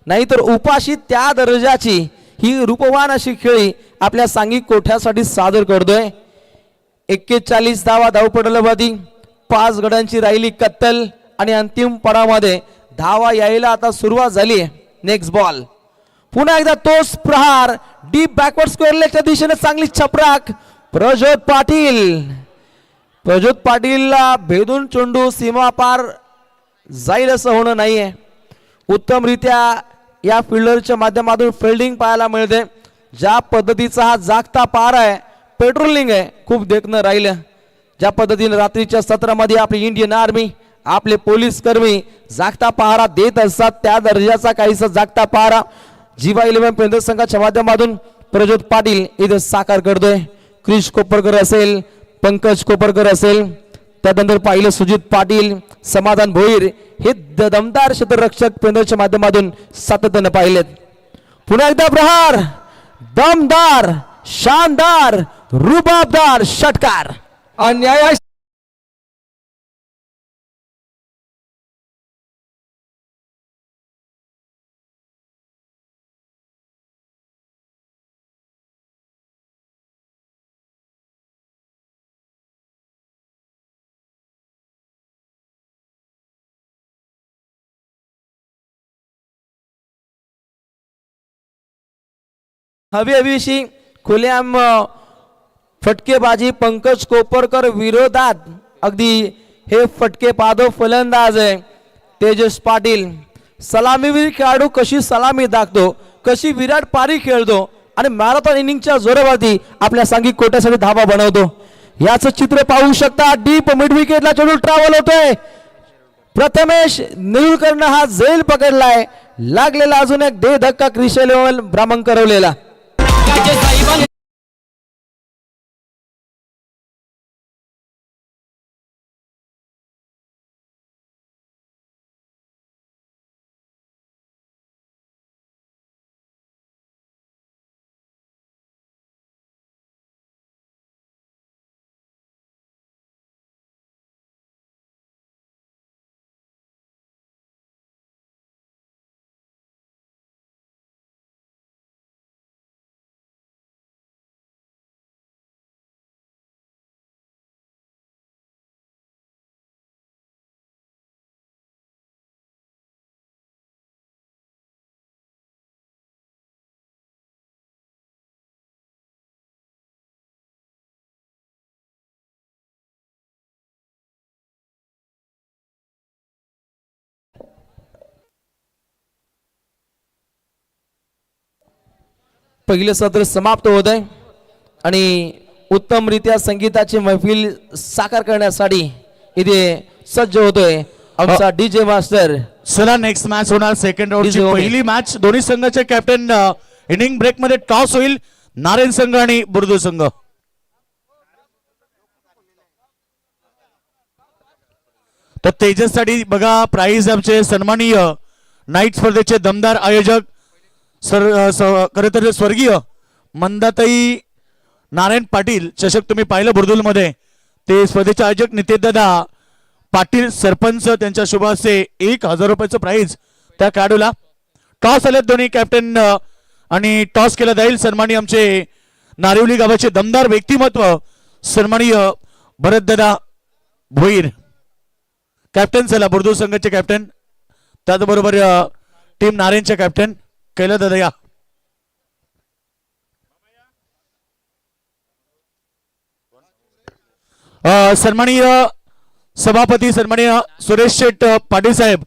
नाहीतर उपाशी त्या दर्जाची ही रूपवान अशी खेळी आपल्या सांघिक कोठ्यासाठी सादर करतोय. 41 धावा धावपटलावधी. 5 गड्यांची राहिली कत्तल आणि अंतिम पडामध्ये धावा यायला आता सुरुवात झाली. नेक्स्ट बॉल पुन्हा एकदा तोच प्रहार डीप बॅकवर्ड स्क्वेअर लेगच्या दिशेने चांगली चपराक. प्रज्योत पाटीलला भेदून चेंडू सीमा पार जाईल असं होणं नाहीये. उत्तमरित्या या फिल्डरच्या माध्यमातून फिल्डिंग पाहायला मिळते. ज्या पद्धतीचा हा जागता पार आहे पेट्रोलिंग आहे खूप देखणं राहिलं. ज्या पद्धतीने रात्रीच्या सत्रामध्ये आपली इंडियन आर्मी आपले पोलीस कर्मी जागता पहारा देत असतात त्या दर्जाचा काहीसा जागता पहारा जीवा 11 पेंदर संघाच्या माध्यमातून प्रज्योत पाटील इथे साकार करतोय. क्रिश कोपरकर असेल, पंकज कोपरकर असेल, त्यानंतर पाहिलं सुजित पाटील, समाधान भोईर हे दमदार क्षेत्ररक्षक पेंदरच्या माध्यमातून सातत्याने पाहिलेत. पुन्हा एकदा प्रहार दमदार शानदार रुबाबदार षटकार. अन्याय हवी खुलेआम फटकेबाजी पंकज कोपरकर विरोधात. अगदी हे फटके पाहतो फलंदाज आहे तेजस पाटील. सलामीवीर खेळाडू कशी सलामी दाखतो, कशी विराट पारी खेळतो आणि मॅरेथॉन इनिंगच्या जोरावरती आपल्या सांघिक कोट्यासाठी धावा बनवतो. याचं चित्र पाहू शकता. डीप मिड विकेटला चेंडू ट्रॅव्हल होतोय. प्रथमेश नेरुळकरनं हा झेल पकडलाय. लागलेला अजून एक दे धक्का क्रिशे लेवल भ्रामक करवलेला. पहिलं सत्र समाप्त होत आहे आणि उत्तमरित्या संगीताची मैफिल साकार करण्यासाठी इथे सज्ज होतोय आमचा डीजे मास्टर. चला नेक्स्ट मॅच होणार सेकंड राऊंडची DJ पहिली मॅच. दोन्ही संघाचे कॅप्टन इनिंग ब्रेक मध्ये टॉस होईल. नारायण संघ आणि बुर्दुल संघ. तर तेजससाठी बघा प्राइज आमचे सन्माननीय नाईट स्पर्धेचे दमदार आयोजक खरं तर स्वर्गीय मंदाताई नारायण पाटील चषक तुम्ही पाहिलं बुर्दुल मध्ये. ते स्पर्धेचे आयोजक नितेशदादा पाटील सरपंच त्यांच्या शुभ हस्ते 1000 रुपयाचं प्राइज त्या खेळाडूला. टॉस आले दोन्ही कॅप्टन आणि टॉस केला जाईल. सन्माननीय आमचे नारिवली गावाचे दमदार व्यक्तिमत्व सन्माननीय भरतदादा भोईर कॅप्टन. चला बुर्दुल संघाचे कॅप्टन त्याचबरोबर टीम नारायणचे कॅप्टन कैलास दादा या. सन्माननीय सभापती सन्माननीय सुरेश शेठ पाटील साहेब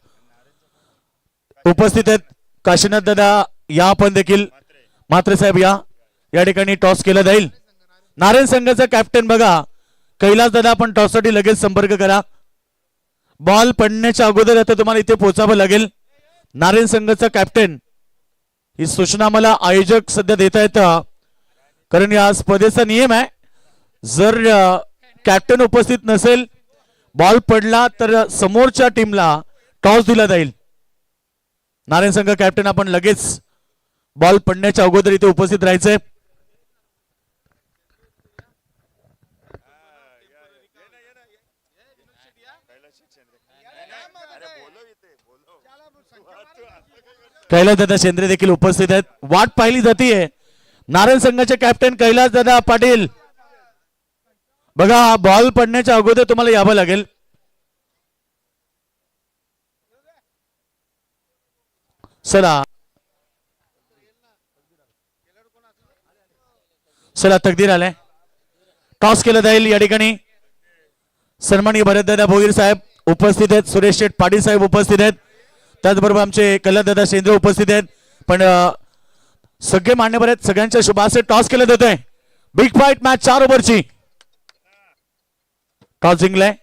उपस्थित आहेत. काशीनाथ दादा या आपण देखील मात्रे साहेब या ठिकाणी टॉस केला जाईल. नारायण संघाचा कॅप्टन बघा कैलास दादा आपण टॉस साठी लगेच संपर्क करा. बॉल पडण्याच्या अगोदर आता तुम्हाला इथे पोहोचावं लागेल. नारायण संघाचा कॅप्टन ही सूचना मला आयोजक सध्या देता येतं कारण या स्पर्धेचा नियम आहे जर कॅप्टन उपस्थित नसेल बॉल पडला तर समोरच्या टीमला टॉस दिला जाईल. नारायण संघ कॅप्टन आपण लगेच बॉल पडण्याच्या अगोदर इथे उपस्थित राहायचंय. कैलास दादा शेंद्रे देखील उपस्थित आहेत. वाट पाहिली जाते नारायण संघाचे कॅप्टन कैलास दादा पाटील. बघा बॉल पडण्याच्या अगोदर तुम्हाला यावं लागेल. चला चला तकदीर आलाय. टॉस केलं जाईल या ठिकाणी. सन्माननीय भरतदादा भोईर साहेब उपस्थित आहेत. सुरेश शेठ पाटील साहेब उपस्थित आहेत. त्याचबरोबर आमचे कैलासदादा शेंद्रे उपस्थित आहेत. पण सगळे मान्यवर आहेत. सगळ्यांच्या शुभाचे टॉस केलं जातोय. बिग फाईट मॅच 4 ओव्हरची. टॉस जिंकलाय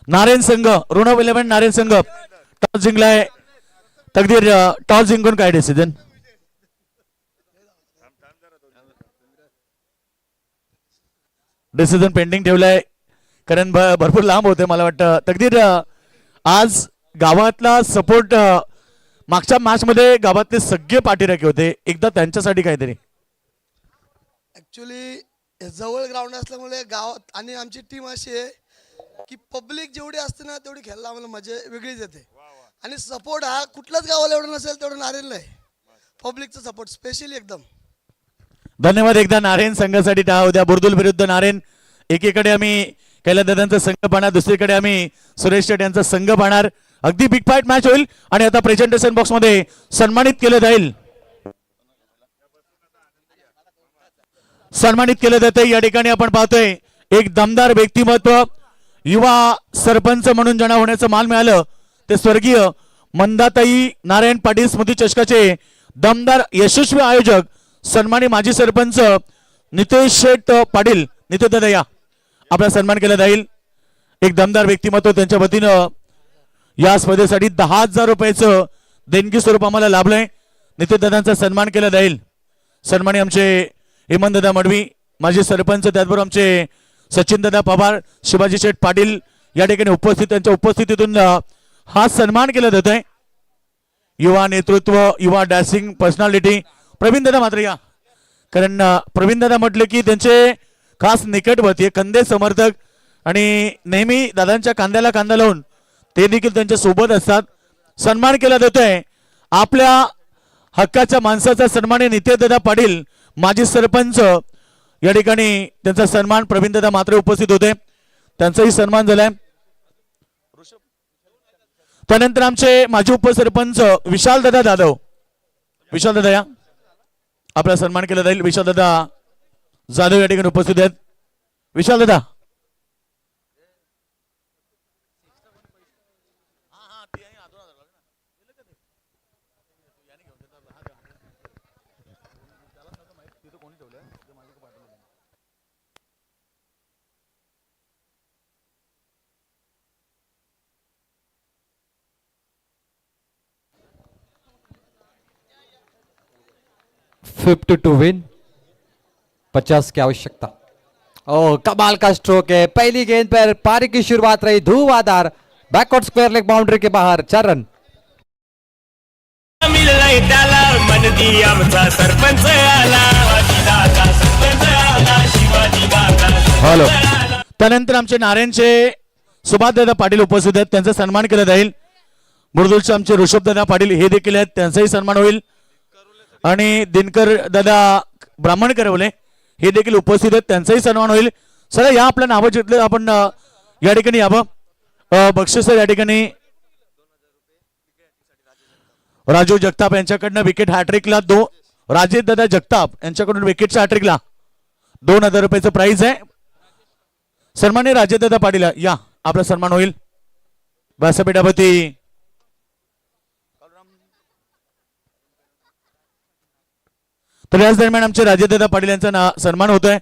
नारायण संघ. ऋणव 11 नारायण संघ टॉस जिंकलाय. तकदीर टॉस जिंकून काय डिसिजन. डिसिजन पेंडिंग ठेवलाय कारण भरपूर लांब होते मला वाटतं. तकदीर आज गावातला सपोर्ट मागच्या मॅच मध्ये गावातले सगळे पाठीराखे होते. एकदा त्यांच्यासाठी काहीतरी ऍक्च्युली जवळ ग्राउंड असल्यामुळे गावात आणि आमची टीम अशी आहे की पब्लिक जेवढी असते ना तेवढी खेळायला आम्हाला मजा वेगळीच येते. आणि सपोर्ट हा कुठल्याच गावाला एवढा नसेल तेवढं नारायणला आहे. पब्लिकचा सपोर्ट स्पेशली एकदम. धन्यवाद एकदा नारायण संघासाठी टाळ्या होत्या. बुर्दुल विरुद्ध नारायण. एकीकडे आम्ही कैलासदादांचा संघ पाहणार दुसरीकडे आम्ही सुरेश शेट यांचा संघ पाहणार. अगदी बिग फाईट मॅच होईल. आणि आता प्रेझेंटेशन बॉक्स मध्ये सन्मानित केलं जाईल. सन्मानित केलं जाते या ठिकाणी आपण पाहतोय एक दमदार व्यक्तिमत्व. युवा सरपंच म्हणून ज्यांना होण्याचं मान मिळालं ते स्वर्गीय मंदाताई नारायण पाटील स्मृती चषकाचे दमदार यशस्वी आयोजक सन्मानी माजी सरपंच नितेश शेठ पाटील, नितेश दादा या, आपला सन्मान केला जाईल. एक दमदार व्यक्तिमत्व त्यांच्या वतीनं या स्पर्धेसाठी 10,000 रुपयाचं देणगी स्वरूप आम्हाला लाभलंय. नितेश दादांचा सन्मान केला जाईल. सन्मानी आमचे हेमंत दादा मडवी माजी सरपंच, त्याचबरोबर आमचे सचिन दादा पवार, शिवाजी शेठ पाटील या ठिकाणी उपस्थित, त्यांच्या उपस्थितीतून हा सन्मान केला जातोय. युवा नेतृत्व, युवा डॅसिंग पर्सनॅलिटी प्रवीण दादा मात्र या, कारण प्रवीण दादा म्हटले की त्यांचे खास निकटवर्ती कंदे समर्थक आणि नेहमी दादांच्या कांद्याला कांदा लावून ते देखील त्यांच्या सोबत असतात. सन्मान केला जातोय आपल्या हक्काच्या माणसाचा सन्मान नितेश दादा पाटील माजी सरपंच या ठिकाणी त्यांचा सन्मान प्रवीण दादा मात्र उपस्थित होते, त्यांचाही सन्मान झालाय. त्यानंतर आमचे माजी उपसरपंच विशाल दादा जाधव, विशाल दादा या, आपला सन्मान केला जाईल. विशाल दादा जाधव या ठिकाणी उपस्थित आहेत. विशाल दादा फिफ्टी टू विन, 50 की आवश्यकता. ओ कमाल का स्ट्रोक है, पहली गेंद पर पारी की शुरुआत रही धुआंधार, बैकवर्ड स्क्वायर लेग बाउंड्री के बाहर 4 रन. मिळलाय त्याला मनदी आमचा सरपंच आला, शिवाजी दादा सरपंच आला, शिवाजी दादा हॅलो. सरपंच आला. त्यानंतर आमचे नारायणचे सुभाष दादा पाटील उपस्थित आहेत, त्यांचा सन्मान केला जाईल. बुरदुलचे आमचे ऋषभ दादा पाटील हे देखील आहेत, त्यांचाही सन्मान होईल. आणि दिनकर दादा ब्राह्मण करवले हे देखील उपस्थित आहेत, त्यांचाही सन्मान होईल. सर या आपलं नावं जिंकलं आपण या ठिकाणी यावं. बक्षीस या ठिकाणी राजू जगताप यांच्याकडनं विकेट हॅट्रिकला राजेश दादा जगताप यांच्याकडून विकेटच्या हॅट्रिकला 2,000 रुपयाचं प्राइज आहे. सन्मान्य राजेश दादा पाटील या, आपला सन्मान होईल. व्यासपीठावरती तर याच दरम्यान आमचे राजेदादा पाटील यांचा सन्मान होतोय.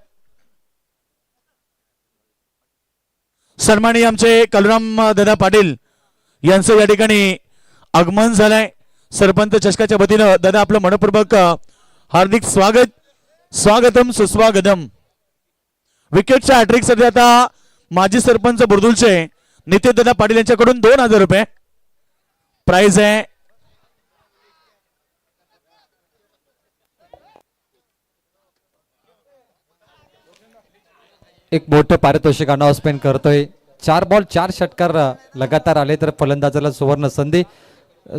सन्मानी आमचे कलराम दादा पाटील यांचं या ठिकाणी आगमन झालंय. सरपंच चषकाच्या वतीनं दादा आपलं मनपूर्वक हार्दिक स्वागतम सुस्वागतम. विकेटच्या हॅट्रिक साठी आता माजी सरपंच बुरदुलचे नितेश दादा पाटील यांच्याकडून 2,000 रुपये प्राइज आहे. एक मोठं पारितोषिक अनाउन्समेंट करतोय. 4 बॉल 4 षटकार लगातार आले तर फलंदाजाला सुवर्ण संधी.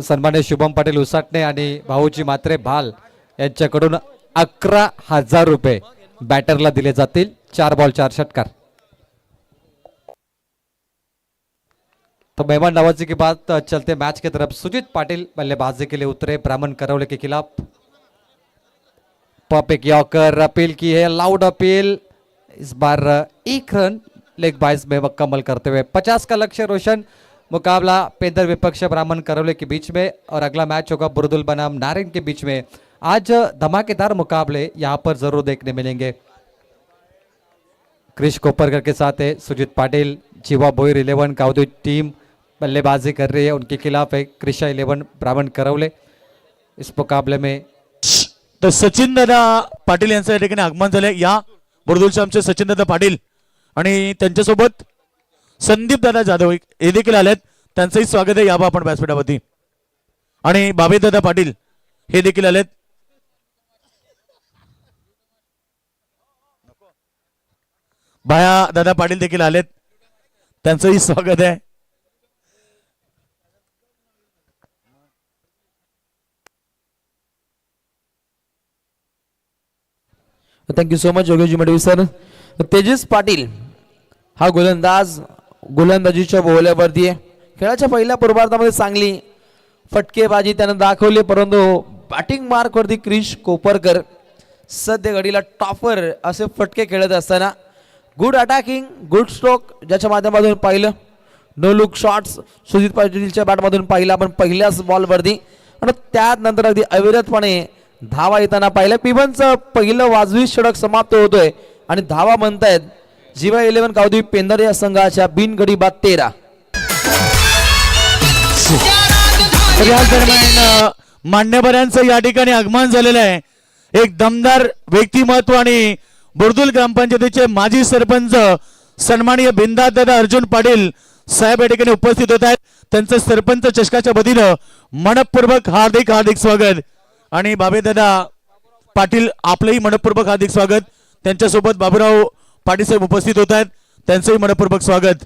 सन्मान्य शुभम पाटील उसाटणे आणि भाऊजी मात्रे भाल यांच्याकडून 11,000 रुपये बॅटरला दिले जातील. 4 बॉल 4 षटकार. तो मेहमान नवाजी की बात चलते मैच की तरफ. सुजीत पाटिल बल्लेबाजी के लिए उतरे ब्राह्मण करौले के खिलाफ. पॉप एक यॉर्कर अपील की है, लाउड अपील. इस बार 1 रन लेग बाइस में मुकम्मल करते हुए 50 का लक्ष्य रोशन. मुकाबला पेंदर विपक्ष ब्राह्मण करौले के बीच में और अगला मैच होगा बुरदुल बनाम नारायण के बीच में. आज धमाकेदार मुकाबले यहाँ पर जरूर देखने मिलेंगे. क्रिश कोपरकर के साथ है सुजीत पाटिल. जीवा बोयर 11 काउदी टीम बल्लेबाजी कर रही है, उनके खिलाफ है क्रिशा 11 ब्राह्मण करौले. इस मुकाबले में तर सचिन दादा पाटील यांचं या ठिकाणी आगमन झालंय. या बुरदुलचे आमचे सचिन दादा पाटील आणि त्यांच्यासोबत संदीप दादा जाधव हे देखील आलेत, त्यांचंही स्वागत आहे. यावं आपण व्यासपीठावरती. आणि बाबे दादा पाटील हे देखील आलेत. भाया दादा पाटील देखील आलेत, त्यांचंही स्वागत आहे. Thank you so much Yogeshji Madavi sir. Tejas Patil हा गोलंदाजीच्या बोहल्यावरती आहे. खेळाच्या पहिल्या पूर्वार्धामध्ये चांगली फटकेबाजी त्यानं दाखवली, परंतु बॅटिंग मार्कवरती क्रिश कोपरकर सध्या घडीला टॉपर असे फटके खेळत असताना गुड अटॅकिंग, गुड स्ट्रोक ज्याच्या माध्यमातून पाहिलं. नो लुक शॉट्स सुजित पाटीलच्या बॅटमधून पाहिलं आपण पहिल्याच बॉलवरती. आणि त्यानंतर अगदी अविरतपणे धावा येताना पाहिलं. पिबनचं पहिलं वाजवी षटक समाप्त होतोय आणि धावा म्हणतायत जीवा 11 गावदेवी पेंदर या संघाच्या बिनगडी बाद 13. तर या दरम्यान मान्यवरांचं या ठिकाणी आगमन झालेलं आहे. एक दमदार व्यक्तिमत्व आणि बुर्दुल ग्रामपंचायतीचे माजी सरपंच सन्माननीय बिंदादादा अर्जुन पाटील साहेब या ठिकाणी उपस्थित होत आहेत. त्यांचं सरपंच चषकाच्या वतीनं मनपूर्वक हार्दिक हार्दिक स्वागत. आणि बाबेदादा पाटील आपलंही मनपूर्वक हार्दिक स्वागत. त्यांच्यासोबत बाबूराव पाटील साहेब उपस्थित होत आहेत, त्यांचंही मनपूर्वक स्वागत.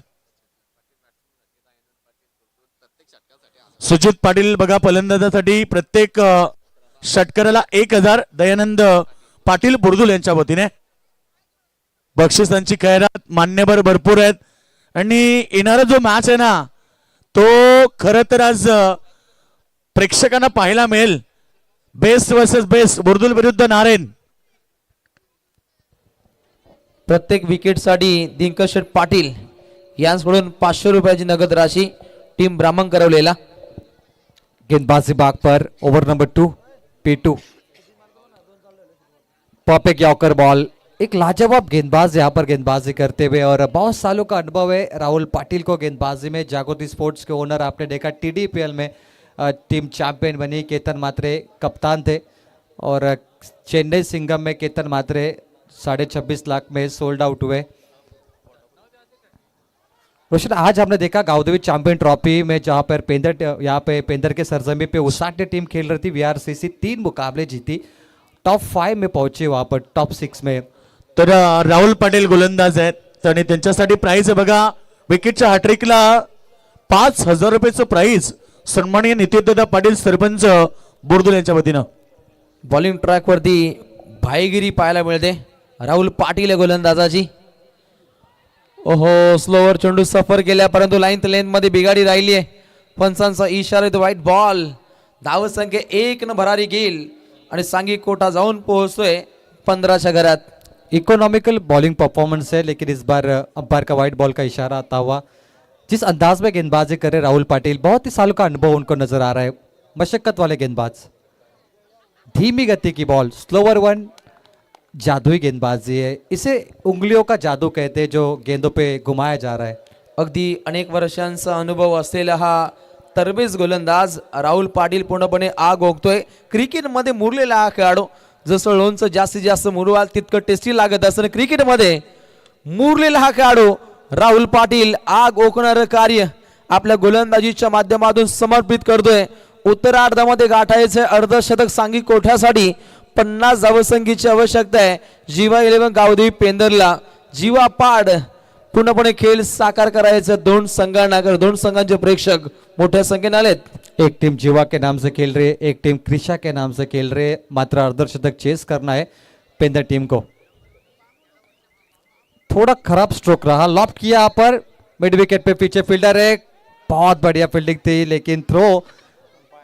सुजित पाटील बघा फलंदाजासाठी प्रत्येक षटकाराला 1000 दयानंद पाटील बुर्दुल यांच्या वतीने. बक्षिसांची खैरात मान्यवर भरपूर आहेत आणि येणारा जो मॅच आहे ना तो खरं तर आज प्रेक्षकांना पाहायला मिळेल. बेस्ट वर्सेस बेस्ट, बुर्दुल विरुद्ध नारायण. प्रत्येक विकेटसाठी दिनकर शेठ पाटील यांच्याकडून 500 रुपयाची नगद राशी टीम ब्राह्मण करवलेला. गेंदबाजी बाग पर over number 2 P2 perfect yorker ball. एक लाजवाब गेंदबाज यहाँ पर गेंदबाजी करते हुए और बहुत सालों का अनुभव है राहुल पाटिल को गेंदबाजी में. जागृति स्पोर्ट्स के ओनर आपने देखा TDPL में टीम चैंपियन बनी. केतन मात्रे कप्तान थे और चेन्नई सिंघम में केतन मात्रे 26.5 लाख में सोल्ड आउट हुए. रोशन, आज हमने देखा गावदेवी चैंपियन ट्रॉफी में जहां पर यहाँ पे पेंदर के सरजमी पे उसाटे टीम खेल रही थी. VRCC 3 मुकाबले जीती, टॉप 5 में पहुंचे, वहां पर टॉप 6 में. तर राहुल पाटील गोलंदाज आहेत आणि त्यांच्यासाठी प्राइज आहे बघा. विकेटच्या हॅट्रिकला 5000 रुपयाचं प्राइज सन्माननीय नितीनदादा पाटील सरपंच बुर्दुल यांच्या वतीनं. बॉलिंग ट्रॅक वरती भाईगिरी पाहायला मिळते राहुल पाटील या गोलंदाजाची. ओहो, स्लोवर चेंडू सफर केल्या परंतु लेंथ मध्ये बिघाडी राहिली आहे. पंचांचा इशारा व्हाईट बॉल. धाव संख्या 1 न भरारी गेल आणि सांघिक कोटा जाऊन पोहोचतोय 15च्या घरात. इकोनॉमिकल बॉलिंग परफॉर्मेंस है, लेकिन इस बार अंपायर का वाइट बॉल का इशारा आता हुआ. जिस अंदाज में गेंदबाजी करे राहुल पाटिल, बहुत ही सालों का अनुभव उनको नजर आ रहा है. मशक्कत वाले गेंदबाज, धीमी गति की बॉल, स्लोवर वन, जादुई गेंदबाजी है. इसे उंगलियों का जादू कहते हैं जो गेंदों पे घुमाया जा रहा है. अगदी अनेक वर्षांचा अनुभव असलेला हा तरबेज गोलंदाज राहुल पाटील पूर्णपणे आग ओकतोय. क्रिकेटमध्ये मुरलेला हा खेळाडू. जसं लोणचं जास्तीत जास्त मुरवाल तितकं टेस्टी लागत असताना क्रिकेटमध्ये मुरलेला हा खेळाडू राहुल पाटील आग ओकणारं कार्य आपल्या गोलंदाजीच्या माध्यमातून समर्पित करतोय. उत्तरार्धामध्ये गाठायचे अर्धशतक सांघिक कोठ्यासाठी 50 धावसंख्येची आवश्यकता आहे. जीवा 11 गावदेवी पेंदरला जीवा पाड पूर्णपणे खेळ साकार करायचं. दोन संघांचे प्रेक्षक मोठ्या संख्येने आलेत. एक टीम जीवा के नाम से खेल रही है, एक टीम कृषा के नाम से खेल रही है. मात्र अर्धशतक चेस करना है पेंदर टीम को. थोड़ा खराब स्ट्रोक रहा, लॉफ्ट किया यहाँ पर. मिड विकेट पे पीछे फील्डर है, बहुत बढ़िया फील्डिंग थी लेकिन थ्रो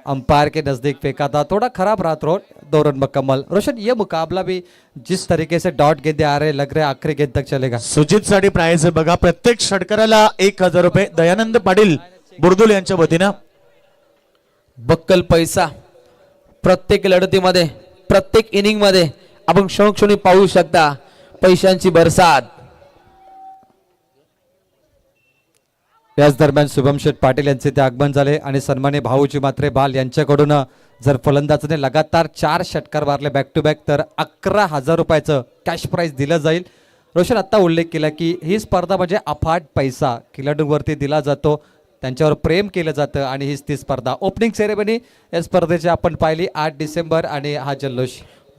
अंपायर के नजदीक फेंका था. थोड़ा खराब रहा थ्रो. 2 रन मुकम्मल. रोशन, ये मुकाबला भी जिस तरीके से डॉट गेंदे आ रहे लग रहे आखिरी गेंद तक चलेगा. सुजित साठी प्राइज आहे बघा. प्रत्येक षटकाराला 1000 रुपये दयानंद पाटील बुर्दुल यांच्या वतीनं. बक्कल पैसा प्रत्येक लढतीमध्ये प्रत्येक इनिंग मध्ये आपण क्षणोक्षणी पाहू शकता. पैशांची बरसात. याच दरम्यान शुभम शेठ पाटील यांचे ते आगमन झाले आणि सन्मान्य भाऊजी मात्रे बाल यांच्याकडून जर फलंदाजाने लगातार 4 षटकार मारले बॅक टू बॅक तर 11,000 रुपयाचं कॅश प्राइज दिलं जाईल. रोशन, आत्ता उल्लेख केला की ही स्पर्धा म्हणजे अफाट पैसा खेळाडूंवरती दिला जातो, त्यांच्यावर प्रेम केलं जातं आणि हीच ती स्पर्धा. ओपनिंग सेरेमनी या स्पर्धेची आपण पाहिली 8 डिसेंबर आणि हा जल्लोष.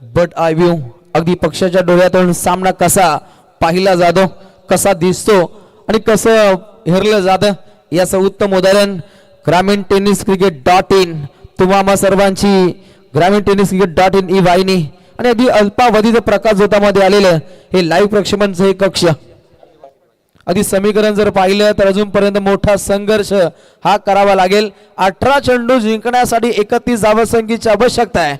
बट आय व्ह्यू अगदी पक्षाच्या डोळ्यातून सामना कसा पाहिला जातो, कसा दिसतो आणि कसं हेरलं जातं याचं उत्तम उदाहरण ग्रामीण टेनिस क्रिकेट.in. तुम्हा सर्वांची ग्रामीण टेनिस क्रिकेट.in ही वाहिनी आणि अगदी अल्पावधीचं प्रकाश झोतामध्ये आलेलं हे लाईव्ह प्रक्षेपणचं हे कक्ष. अगदी समीकरण जर पाहिलं तर अजूनपर्यंत मोठा संघर्ष हा करावा लागेल. 18 चेंडू जिंकण्यासाठी 31 धावसंख्येची आवश्यकता है.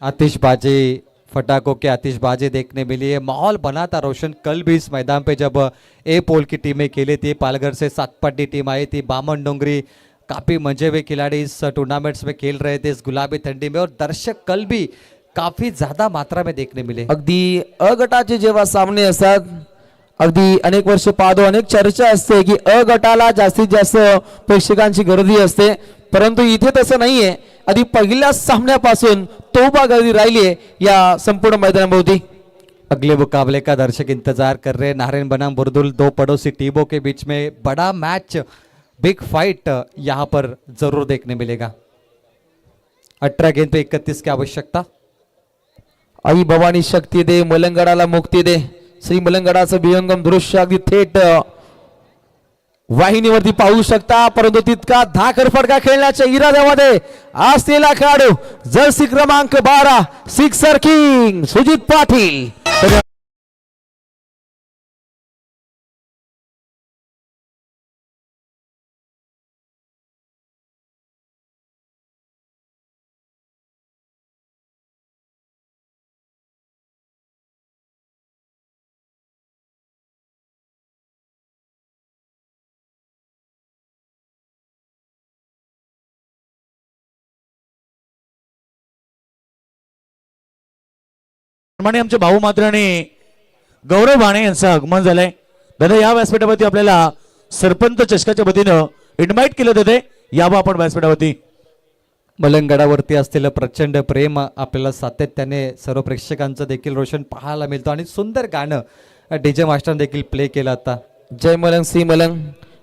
आतिशबाजी, फटाकों की आतिशबाजी देखने मिली है. माहौल बना था रोशन कल भी इस मैदान पे जब ए पोल की टीमें खेली थी. पालघर से सातपाटी टीम आई थी, बामन डोंगरी, काफ़ी मजे हुए खिलाड़ी इस टूर्नामेंट्स में खेल रहे थे इस गुलाबी ठंडी में, और दर्शक कल भी काफ़ी ज़्यादा मात्रा में देखने मिले. अगदी अ गटाचे जेव्हा सामने असतात, अगदी अनेक वर्ष पाहतो, अनेक चर्चा असते की अ गटाला जास्तीत जास्त प्रेक्षकांची गर्दी असते, परंतु इथे तसं नाहीये. आधी पहिल्या सामन्यापासून तोबा गर्दी राहिली आहे या संपूर्ण मैदानाभोवती. अगले मुकाबले का दर्शक इंतजार कर रहे हैं. नारायण बनाम बुरदुल, दो पड़ोसी टीमों के बीच में बड़ा मैच, बिग फाइट यहाँ पर जरूर देखने मिलेगा. 18 गेंद पे 31 की आवश्यकता. आई भवानी शक्ती दे, मलंगडाला मुक्ती दे. श्री मलंगडाचं विहंगम दृश्य अगदी थेट वाहिनीवरती पाहू शकता, परंतु तितका धाकर फटका खेळण्याच्या इराद्यामध्ये असलेला खेळाडू जर्सी क्रमांक 12 सिक्सर किंग सुजित पाटील. सन्माननीय आमचे भाऊ मात्र आणि गौरव भाणे यांचं आगमन झालंय. दादा या व्यासपीठावरती आपल्याला सरपंच चषकाच्या वतीनं इन्व्हाइट केलं जाते, यावं आपण व्यासपीठावरती. मलंगडावरती असलेलं प्रचंड प्रेम आपल्याला सातत्याने सर्व प्रेक्षकांचं देखील रोशन पाहायला मिळतं, आणि सुंदर गाणं डीजे मास्टर देखील प्ले केलं आता. जय मलंग सी मलंग.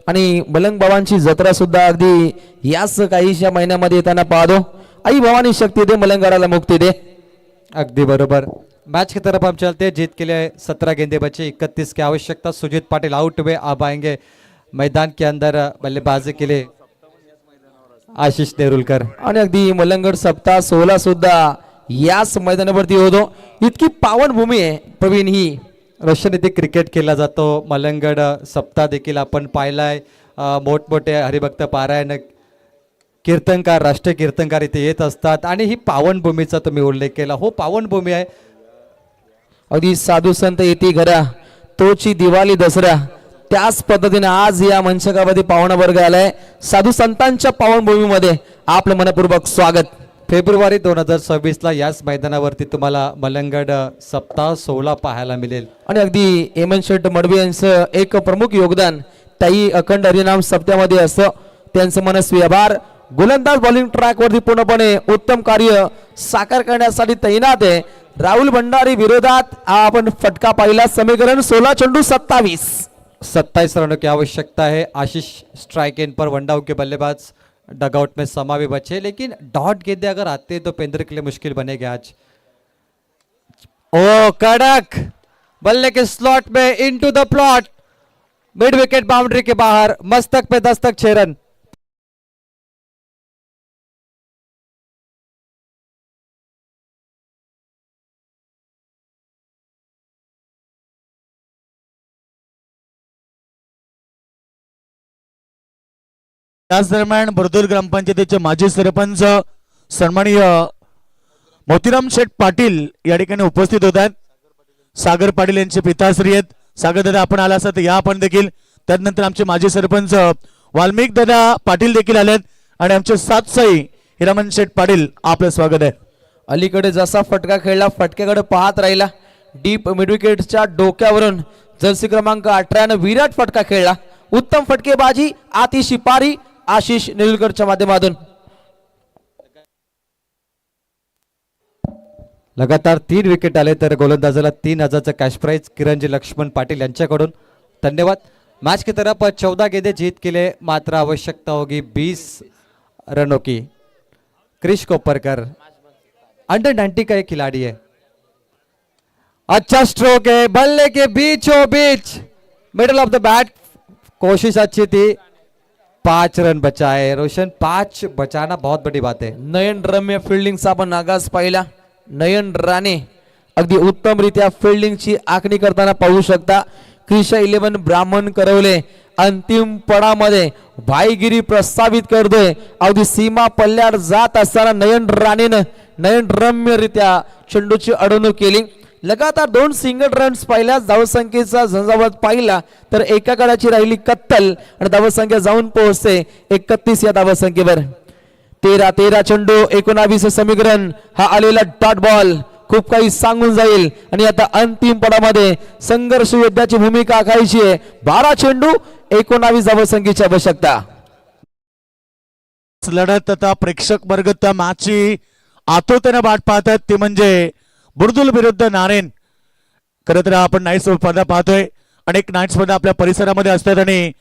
आणि मलंग बाबांची जत्रा सुद्धा अगदी याच काहीशा महिन्यामध्ये येताना पाहतो. आई भवानी शक्ती दे, मलंगडाला मुक्ती दे. अगदी बरोबर. मैच की तरफ हम चलते हैं. जीत के लिए 17 गेंदे बचे, 31 की आवश्यकता. सुजीत पाटिल आउट हुए, अब आएंगे मैदान के अंदर बल्लेबाजी के लिए आशीष नेरुलकर. आणि अगदी मलंगड सप्ताह 16 सुद्धा याच मैदानावरती होतो. इतकी पावन भूमी आहे प्रवीण ही. रोशन इथे क्रिकेट खेळला जातो. मलंगड सप्ताह देखील आपण पाहिलाय. मोठमोठे हरिभक्त पारायण कीर्तनकार, राष्ट्रीय कीर्तनकार इथे येत असतात, आणि ही पावनभूमीचा तुम्ही उल्लेख केला. हो, पावनभूमी आहे. अगदी साधू संत येते घरा, तोची दिवाळी दसरा. त्याच पद्धतीने आज या मंचकामध्ये पाहुणा वर्ग आलाय. साधू संतांच्या पावनभूमीमध्ये आपलं मनपूर्वक स्वागत. फेब्रुवारी 2026ला याच मैदानावरती तुम्हाला मलंगड सप्ताह 16 पाहायला मिळेल. आणि अगदी हेमंत शेठ मडवी यांचं एक प्रमुख योगदान त्याही अखंड हरिनाम सप्त्यामध्ये असतं. त्यांचं मनस्वी आभार. गोलंदाज बॉलिंग ट्रॅकवरती पूर्णपणे उत्तम कार्य साकार करण्यासाठी तैनात आहे. राहुल भंडारी विरोधात आपण फटका पाहिला. समीकरण 16 चेंडू 27 रनों की आवश्यकता है. आशीष स्ट्राइक इन पर, वन डाउन के बल्लेबाज डगआउट में समा भी बचे, लेकिन डॉट गेंदे अगर आते तो पेंद्र के लिए मुश्किल बनेगी आज. ओ कड़क बल्ले के स्लॉट में into the plot, mid wicket boundary के बाहर, मस्तक पे दस्तक, 6 रन. त्याच दरम्यान बुरदुल ग्रामपंचायतीचे माजी सरपंच सन्माननीय मोतीराम शेठ पाटील या ठिकाणी उपस्थित होत आहेत. सागर पाटील यांचे पिताश्री आहेत. सागर दादा आपण आला असता या आपण देखील. त्यानंतर आमचे माजी सरपंच वाल्मिक दादा पाटील देखील आलेत, आणि आमचे सातसाई हिरामन शेठ पाटील आपलं स्वागत आहे. अलीकडे जसा फटका खेळला, फटक्याकडे पाहत राहिला. डीप मिडविकेटच्या डोक्यावरून जर्सी क्रमांक 18 ने विराट फटका खेळला. उत्तम फटकेबाजी आतिशी पारी आशिष नेरुलकरच्या माध्यमातून. लगातार 3 विकेट आले, तर गोलंदाजाला 3000चं कॅश प्राइज किरणजी लक्ष्मण पाटिल यांच्याकडून. धन्यवाद. मैच की तरफ 14 गेंदे जीत के लिए मात्र आवश्यकता होगी 20 रनों की. क्रिश कोपरकर अंडर 90 का एक खिलाड़ी है. अच्छा स्ट्रोक है, बल्ले के बीचों beach, middle of the bat. कोशिश अच्छी थी. 5 रन बचाए रोशन. 5 बचाना बहुत बड़ी बात है. नयन रम्य फिल्डिंगचा आपण आगाज पाहिला. नयन राणे अगदी उत्तमरित्या फिल्डिंगची आखणी करताना पाहू शकता. क्रिशा 11 ब्राह्मण करवले अंतिम पडामध्ये भाईगिरी प्रस्तावित करतोय. अगदी सीमा पल्ल्यावर जात असताना नयन राणेनं नयन रम्यरित्या चेंडूची अडवणूक केली. लगातार 2 सिंगल रन्स पाहिल्यास धावसंख्येचा झंझावात पाहिला तर एका गडाची राहिली कत्तल आणि धावसंख्या जाऊन पोहोचते 31 या धावसंख्येवर. 13 चेंडू 19 समीकरण. हा आलेला डॉट बॉल खूप काही सांगून जाईल आणि आता अंतिम पडामध्ये संघर्ष योद्ध्याची भूमिका आखायची आहे. 12 चेंडू 19 धावसंख्येची आवश्यकता. लढत आता प्रेक्षक वर्ग त्या मॅचची आतुरतेने वाट पाहतात ते म्हणजे बुर्दुल विरुद्ध नारेन. खरं तर आपण नाईट स्पर्धा पाहतोय. अनेक नाईट स्पर्धा आपल्या परिसरामध्ये असतात आणि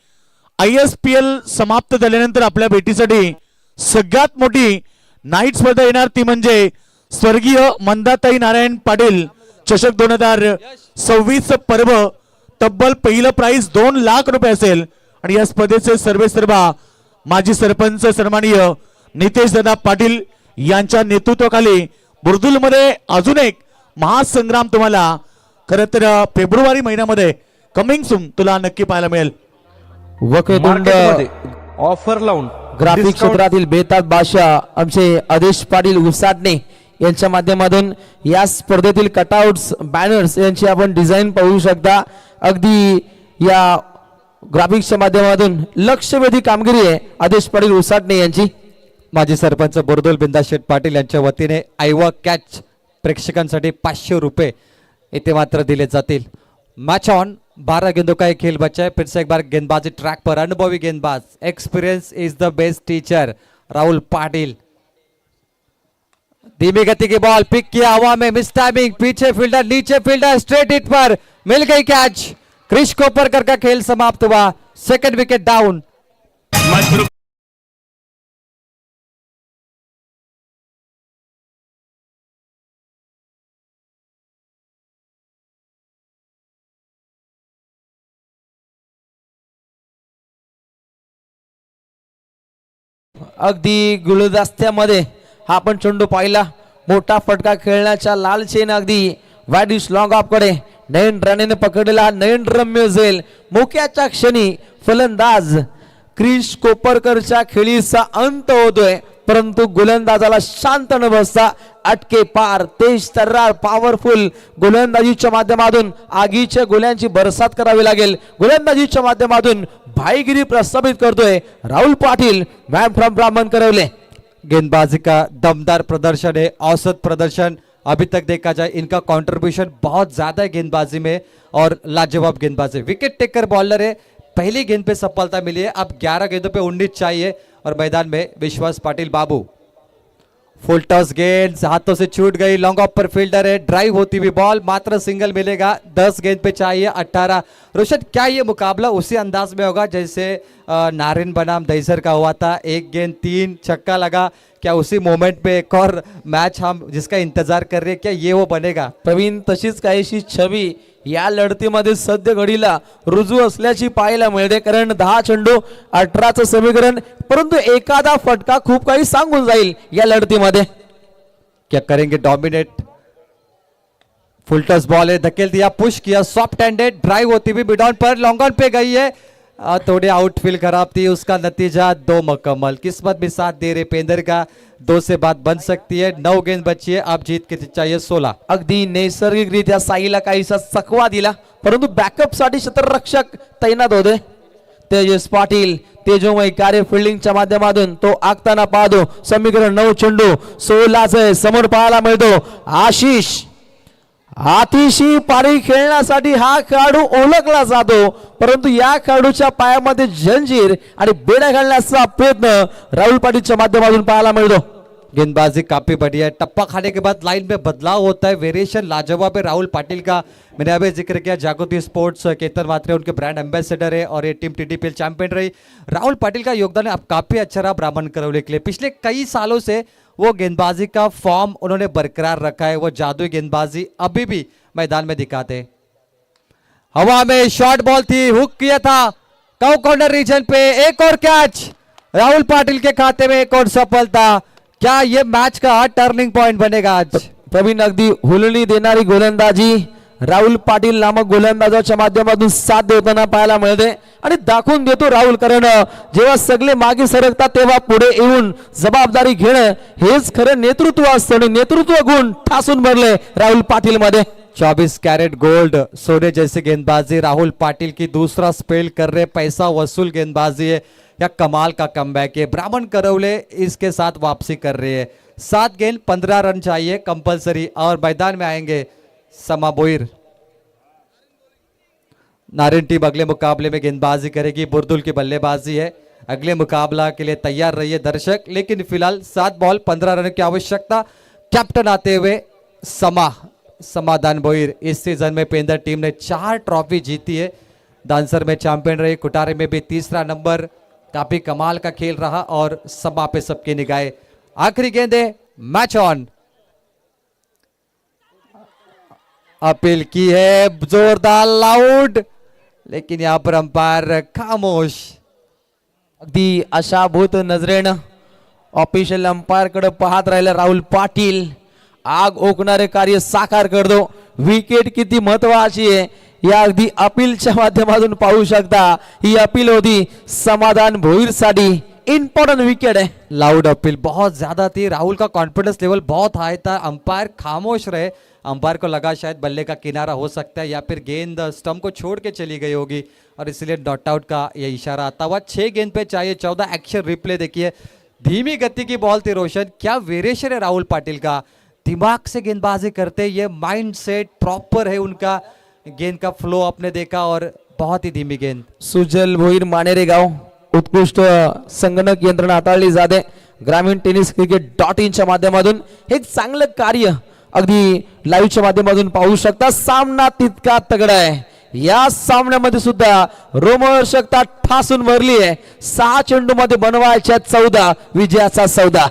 ISPL समाप्त झाल्यानंतर आपल्या भेटीसाठी सगळ्यात मोठी नाईट स्पर्धा येणार ती म्हणजे स्वर्गीय मंदाताई नारायण पाटील चषक 2026 पर्व. तब्बल पहिलं प्राइज 2 लाख रुपये असेल आणि या स्पर्धेचे सर्वेसर्वा माजी सरपंच सन्माननीय नितेश दादा पाटील यांच्या नेतृत्वाखाली बुर्दुलमध्ये अजून एक महासंग्राम तुम्हाला खरं तर फेब्रुवारी महिन्यामध्ये कमिंग सून तुला नक्की पाहायला मिळेल. वक्रतुंड ऑफर लावून ग्राफिक क्षेत्रातील बेताज बादशाह आमचे आदेश पाटील उसाटणे यांच्या माध्यमातून या स्पर्धेतील कटआउट्स बॅनर्स यांची आपण डिझाईन पाहू शकता. अगदी या ग्राफिक्सच्या माध्यमातून लक्षवेधी कामगिरी आहे आदेश पाटील उसाटणे यांची. माजी सरपंच बोरदोल बिंदा शेठ पाटील यांच्या वतीने आयवा कॅच प्रेक्षकांसाठी 500 रुपये इथे मात्र दिले जातील. Match on. 12 गेंदों का एक खेल बचा है. फिर से एक बार गेंदबाजी ट्रैक पर. अनुभवी गेंदबाज. Experience is the best teacher. Rahul Patil. धीमी गति की बॉल पिक किया हवा में. Miss timing. पीछे फील्डर नीचे फील्डर स्ट्रेट हिट पर मिल गई कैच. क्रिश कोपरकर का खेल समाप्त हुआ. Second wicket down. मधुर अगदी गुलदस्त्यामध्ये हा आपण चेंडू पाहिला. मोठा फटका खेळण्याच्या लालचेन अगदी वाईड इज लॉंग ऑफ कडे नयन राणेने पकडलेला हा नयन रम्य झेल. मोक्याच्या क्षणी फलंदाज क्रिश कोपरकरच्या खेळीचा अंत होतोय परंतु गोलंदाजाला शांत न बसता अटके पार तेज तर्रार पॉवरफुल गोलंदाजीच्या माध्यमातून आगीच्या गोल्यांची बरसात करावी लागेल. गोलंदाजीच्या माध्यमातून भाईगिरी प्रस्थापित करतोय राहुल पाटिल मॅन फ्रॉम ब्राह्मण करवले. गेंदबाजी का दमदार प्रदर्शन है. औसत प्रदर्शन अभी तक देखा जाए इनका कंट्रीब्यूशन बहुत ज्यादा है गेंदबाजी में और लाजवाब गेंदबाजी. विकेट टेकर बॉलर है. पहली गेंद पे सफलता मिली है. अब 11 गेंदों पे 19 चाहिए और मैदान में विश्वास पाटिल बाबू. फुल टॉस गेंद हाथों से छूट गई. लॉन्ग ऑफ पर फील्डर है. ड्राइव होती हुई बॉल मात्र सिंगल मिलेगा. 10 गेंद पे चाहिए 18. रोशन क्या ये मुकाबला उसी अंदाज में होगा जैसे नारिन बनाम दहीसर का हुआ था. 1 गेंद 3 छक्का लगा. क्या उसी मोमेंट पे एक और मैच हम जिसका इंतजार कर रहे हैं क्या ये वो बनेगा. प्रवीण तशीच काहीशी छवी या लढतीमध्ये सध्या घडीला रुजू असल्याची पाहायला मिळते. कारण 10 चेंडू 18चं समीकरण परंतु एखादा फटका खूप काही सांगून जाईल या लढतीमध्ये. क्या करेंगे डोमिनेट. फुल टॉस बॉल है. धकेल दिया पुश किया सॉफ्ट हैंडेड. ड्राइव होती हुई मिड ऑन पर लॉन्ग ऑन पे गई है. थोड़ी आउटफील्ड खराब थी. उसका नतीजा 2 मुकम्मल. किस्मत भी साथ दे रहे पेंदर का. 2 से बात बन सकती है. 9 गेंद बची है. अब जीत के चाहिए 16. अगदी नैसर्गिकरित्या साईला काहीसा चकवा दिला परंतु बॅकअप साठी क्षेत्ररक्षक तैनात होते. तेजस पाटील तेजोमय कार्य फिल्डिंगच्या माध्यमातून तो आखताना पाहतो. समीकरण 9 चेंडू 16 समोर पाहायला मिळतो. आशिष अतिशय पारी खेळण्यासाठी हा खेळाडू ओळखला जातो परंतु या खेळाडूच्या पायामध्ये जंजीर आणि बेड्या घालण्याचा प्रयत्न राहुल पाटीलच्या माध्यमातून पाहायला मिळतो. गेंदबाजी काफी बढ़िया है. टप्पा खाने के बाद लाइन में बदलाव होता है. वेरिएशन लाजवाब है राहुल पाटिल का. मैंने अभी जिक्र किया जागृति स्पोर्ट्स केतन मात्रे उनके ब्रांड एम्बेसडर है और ये टीम TTPL चैंपियन रही. राहुल पाटिल का योगदान अब काफी अच्छा रहा ब्राह्मण करौली के लिए. पिछले कई सालों से वो गेंदबाजी का फॉर्म उन्होंने बरकरार रखा है. वो जादुई गेंदबाजी अभी भी मैदान में दिखाते. हवा में शॉर्ट बॉल थी. हुक किया था काउ कॉर्नर रीजन पे. एक और कैच राहुल पाटिल के खाते में. एक और सफलता. क्या ये मैच का टर्निंग पॉइंट बनेगा आज. प्रवीण अगदी हुलणी देणारी गोलंदाजी राहुल पाटील नामक गोलंदाजाच्या माध्यमातून साथ देताना पाहायला मिळते आणि दाखवून देतो राहुल. कारण जेव्हा सगळे मागे सरकतात तेव्हा पुढे येऊन जबाबदारी घेणं हेच खरं नेतृत्व असतं आणि नेतृत्व गुण ठासून भरले राहुल पाटील मध्ये. 24 कैरेट गोल्ड सोने जैसी गेंदबाजी राहुल पाटिल की दूसरा स्पेल कर रहे, पैसा वसूल गेंदबाजी है या कमाल का कमबैक है। ब्राह्मण करवले इसके साथ वापसी कर रही है। 7 गेंद 15 रन चाहिए कंपलसरी और मैदान में आएंगे समा बोईर। नारिन टीम अगले मुकाबले में गेंदबाजी करेगी, बुर्दुल की बल्लेबाजी है। अगले मुकाबला के लिए तैयार रहिए दर्शक, लेकिन फिलहाल 7 बॉल 15 रन की आवश्यकता। कैप्टन आते हुए समाधान बोईर। इस सीजन में पेंदर टीम ने 4 ट्रॉफी जीती है, दांसर में चैंपियन रही, कुटारे में भी तीसरा नंबर। काफी कमाल का खेल रहा और समा पे सबकी निगाहें। आखिरी गेंदे, मैच ऑन। अपील की है जोरदार लाउड, लेकिन यहां पर अंपायर खामोश। अगदी अशा भूत नजरेनं ऑफिशियल अंपायर कडे पाहत राहिला राहुल पाटील। आग ओकणारे कार्य साकार करतो। विकेट किती महत्वाची आहे या अगदी अपीलच्या माध्यमातून पाहू शकता। ही अपील होती समाधान भोईर साठी, इंपॉर्टेंट विकेट है। लाउड अपील बहुत ज्यादा थी, राहुल का कॉन्फिडेंस लेवल बहुत हाई था। अंपायर खामोश रहे, अंपायर को लगा शायद बल्ले का किनारा हो सकता है या फिर गेंद स्टंप को छोड़ के चली गई होगी और इसलिए नॉट आउट का ये इशारा आता हुआ। 6 गेंद पे चाहिए 14। एक्शन रिप्ले देखिए, धीमी गति की बॉल थी रोशन। क्या वेरिएशन है राहुल पाटिल का, दिमाग से गेंदबाजी करते, ये माइंड सेट प्रॉपर है उनका। गेंद का फ्लो आपने देखा और बहुत ही धीमी गेंद। सुजल भोईर मानेरे गाव उत्कृष्ट संगणक यंत्रणा हाताळली जाते। ग्रामीण टेनिस क्रिकेट.in च्या माध्यमातून हे चांगलं कार्य अगदी लाईव्हच्या माध्यमातून पाहू शकता। सामना तितका तगडा आहे। या सामन्यामध्ये सुद्धा रोमहर्षकता ठासून भरली आहे। 6 चेंडू मध्ये बनवायच्या 14, विजयाचा सौदा।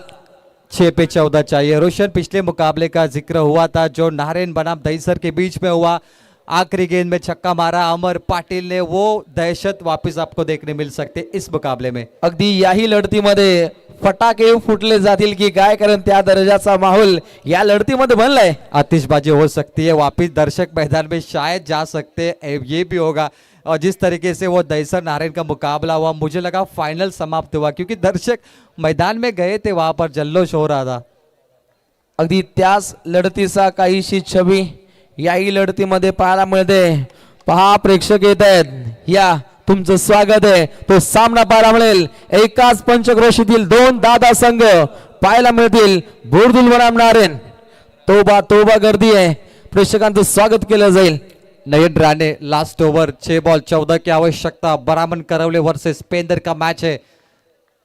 6 पे 14 चाहिए। रोशन, पिछले मुकाबले का जिक्र हुआ था जो नारायण बनाम दहीसर के बीच में हुआ। आखिरी गेंद में छक्का मारा अमर पाटिल ने, वो दहशत वापस आपको देखने मिल सकते इस मुकाबले में। अगदी याही लढतीमध्ये फटाके फुटले जातील की काय, कारण त्या दर्जाचा माहोल या लढतीमध्ये बनलाय। आतिशबाजी हो सकती है, वापिस दर्शक मैदान में शायद जा सकते हैं, ये भी होगा। और जिस तरीके से वो दहीसर नारायण का मुकाबला हुआ, मुझे लगा फाइनल समाप्त हुआ क्योंकि दर्शक मैदान में गए थे, वहां पर जल्लोष हो रहा था। अगदी त्याच लढतीचा काहीशी छबी याही लढतीमध्ये पाहायला मिळते। पहा प्रेक्षक येत आहेत, या तुमचं स्वागत आहे। तो सामना पाहायला मिळेल। एकाच पंचक्रोशीतील 2 दादा संघ पाहायला मिळतील। बोरदुल बनाम नारायण, तोबा तोबा गर्दी आहे। प्रेक्षकांचं स्वागत केलं जाईल। नयन राणे, लास्ट ओवर, 6 बॉल 14 की आवश्यकता। बरामन करवले वर्सेस पेंदर का मैच है।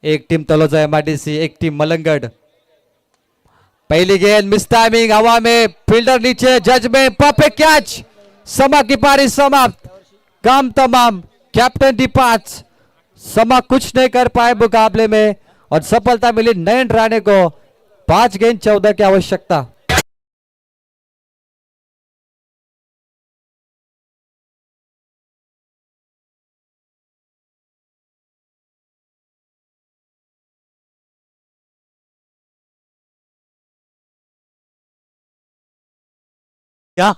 एक टीम तलोजा एमआईडीसी, एक टीम मलंगड। पहली गेंद मिस टाइमिंग, हवा में, फील्डर नीचे, जज में, परफेक्ट कैच। समा की पारी समाप्त, काम तमाम। कैप्टन डिपार्ट, समा कुछ नहीं कर पाए मुकाबले में और सफलता मिली नयन राणे को। 5 गेंद 14 की आवश्यकता। या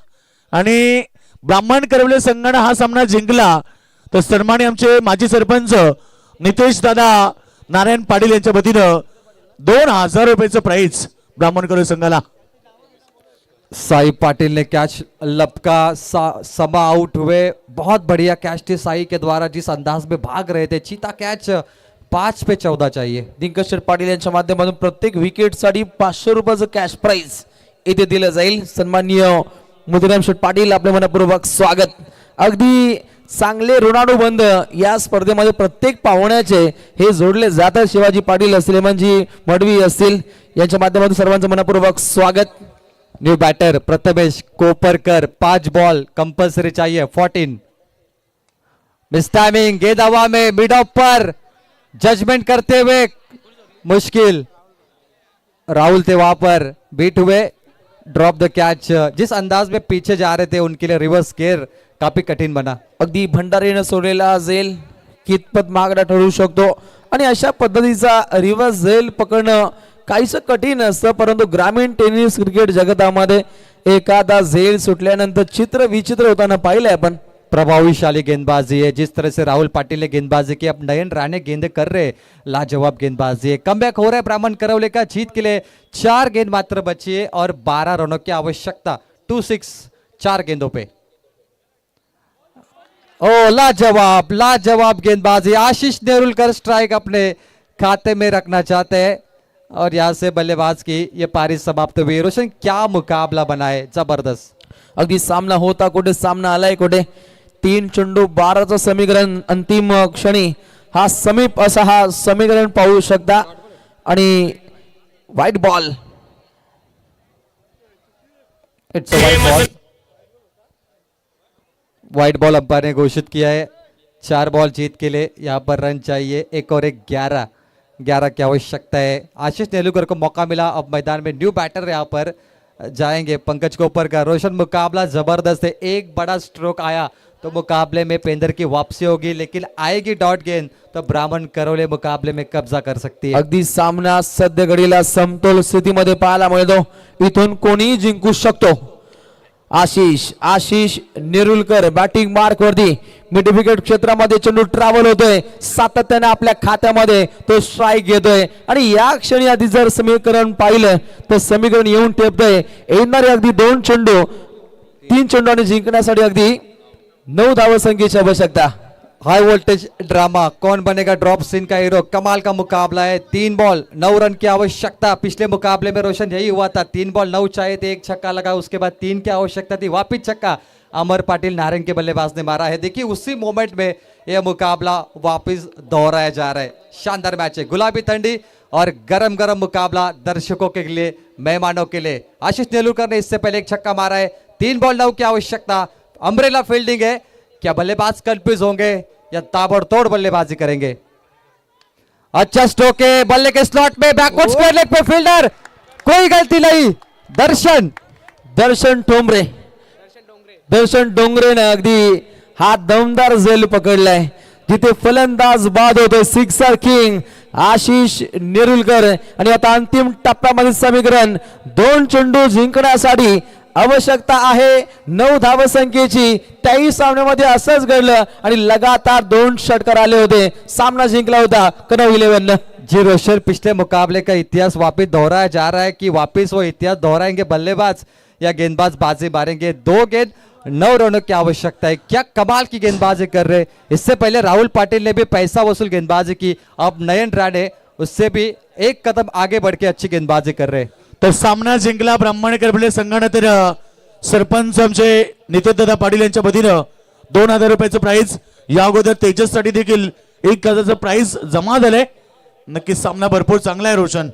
आणि ब्राह्मण करवले संघाने हा सामना जिंकला तर सन्माननीय आमचे माजी सरपंच नितेश दादा नारायण पाटील यांच्या वतीनं 2000 रुपयाचं प्राइज ब्राह्मण करवले संघाला। साई पाटिल ने कैच लपका, समा आउट हुए। बहुत बढ़िया कैच थे साई के द्वारा, जिस अंदाज में भाग रहे थे। चीता कैच। 5 पे 14 चाहिए। दिग्गज पाटील यांच्या माध्यमातून प्रत्येक विकेट साठी 500 रुपयाचं कॅश प्राइज इथे दिलं जाईल। सन्माननीय मुदिराम शेठ पाटील, आपले मनपूर्वक स्वागत। अगदी चांगले ऋणानुबंध या स्पर्धेमध्ये प्रत्येक पाहुण्याचे हे जोडले जातात। शिवाजी पाटील असतील, मंजी मडवी असतील, यांच्या माध्यमातून सर्वांचं मनपूर्वक स्वागत। New batter Prathamesh Koparkar, 5 ball compulsory चाहिए। 14 मिस टाइमिंग, गेंद हवा में, मिड ऑफ पर, जजमेंट करते हुए मुश्किल। राहुल थे वहां पर, बीट हुए, ड्रॉप द कैच। जिस अंदाज में पीछे जा रहे थे उनके लिए रिवर्स गेयर काफी कठीण बना। अगदी भंडारीने सोडलेला झेल कितपत महागडा ठरू शकतो आणि अशा पद्धतीचा रिव्हर्स झेल पकडणं काहीच कठीण असतं, परंतु ग्रामीण टेनिस क्रिकेट जगतामध्ये एखादा झेल सुटल्यानंतर चित्र विचित्र होताना पाहिलंय आपण। प्रभावशाली गेंदबाजी है, जिस तरह से राहुल पाटिल ने गेंदबाजी की, अब नयन राणे गेंद कर रहे, लाजवाब गेंदबाजी है। कमबैक हो रहा है ब्राह्मण करवले का। जीत के लिए 4 गेंद मात्र बची है और 12 रनों की आवश्यकता। 2-6 4 गेंदों पे। ओ लाजवाब लाजवाब गेंदबाजी, आशीष नेरुलकर स्ट्राइक अपने खाते में रखना चाहते हैं और यहां से बल्लेबाज की ये पारी समाप्त हुई। रोशन, क्या मुकाबला बना है, जबरदस्त। अगदी सामना होता कुठे, सामना आलाय कुठे। 3 चेंडू 12चं समीकरण अंतिम क्षणी हा समीप असा हा समीकरण पाहू शकता आणि white ball. It's white ball umpire ने घोषित किया है। 4 बॉल जीत के लिए यहाँ पर रन चाहिए, एक और एक 11 की आवश्यकता है। आशीष नेरुलकर को मौका मिला, अब मैदान में न्यू बैटर यहाँ पर जाएंगे पंकज कोपर का। रोशन, मुकाबला जबरदस्त है, एक बड़ा स्ट्रोक आया तो मुकाबले में पेंदर की वापसी होगी, लेकिन आएगी डॉट गेंद तो ब्राह्मण करवले मुकाबले में कब्जा कर सकती है। अगदी सामना सध्या घडीला समतोल स्थितीमध्ये पाहायला मिळतो, इथून कोणीही जिंकू शकतो। आशिष नेरुलकर बॅटिंग मार्क वरती मिड विकेट क्षेत्रामध्ये चेंडू ट्रॅव्हल होतोय, सातत्याने आपल्या खात्यामध्ये तो स्ट्राइक घेतोय आणि या क्षणी आधी जर समीकरण पाहिलं तर समीकरण येऊन टेपतोय। येणारे अगदी 2 चेंडू 3 चेंडू आणि जिंकण्यासाठी अगदी 9 धावसंख्येची आवश्यकता। हाई वोल्टेज ड्रामा, कौन बनेगा ड्रॉप सीन का हीरो, कमाल का मुकाबला है। 3 बॉल 9 रन की आवश्यकता। पिछले मुकाबले में रोशन यही हुआ था, 3 बॉल 9 चाहिए थे, 1 छक्का लगा, उसके बाद 3 की आवश्यकता थी, वापिस छक्का अमर पाटिल नारंग के बल्लेबाज ने मारा है। देखिए उसी मोमेंट में यह मुकाबला वापस दोहराया जा रहा है। शानदार मैच है, गुलाबी ठंडी और गरम गरम मुकाबला दर्शकों के लिए, मेहमानों के लिए। आशीष नेरुलकर ने इससे पहले 1 छक्का मारा है। 3 बॉल 9 की आवश्यकता, अम्ब्रेला फील्डिंग है। क्या बल्लेबाज कंफ्यूज होंगे या ताबड़तोड़ बल्लेबाजी करेंगे? अच्छा स्ट्रोक है, बल्ले के स्लॉट में बैकवर्ड स्क्वायर लेग पे फील्डर, कोई गलती नहीं। दर्शन डोंगरे ने अगदी हा दमदार झेल पकडलाय, जिथे फलंदाज बाद होतोय सिक्सर किंग आशिष नेरुलकर। आणि आता अंतिम टप्प्यामध्ये समीकरण 2 चेंडू जिंकण्यासाठी आवश्यकता आहे 9 धावसंख्येची। त्याही सामन्यामध्ये असंच घडलं आणि लगातार 2 षटकार आले होते, सामना जिंकला होता कनव 11 जी रोशन, पिछले मुकाबले का इतिहास वापस दोहराया जा रहा है कि वापस वो इतिहास दोहराएंगे बल्लेबाज या गेंदबाज बाजी मारेंगे। 2 गेंद 9 रनों की आवश्यकता है। क्या कमाल की गेंदबाजी कर रहे। इससे पहले राहुल पाटिल ने भी पैसा वसूल गेंदबाजी की, अब नयन राणे उससे भी एक कदम आगे बढ़ के अच्छी गेंदबाजी कर रहे। तर सामना जिंकला ब्राह्मण करवले संघाने। तर सरपंच आमचे नितेशदादा पाटील यांच्या वतीनं 2000 रुपयाचं प्राइज, या अगोदर तेजससाठी देखील 1000चं प्राइज जमा झालंय। नक्कीच सामना भरपूर चांगला आहे रोशन।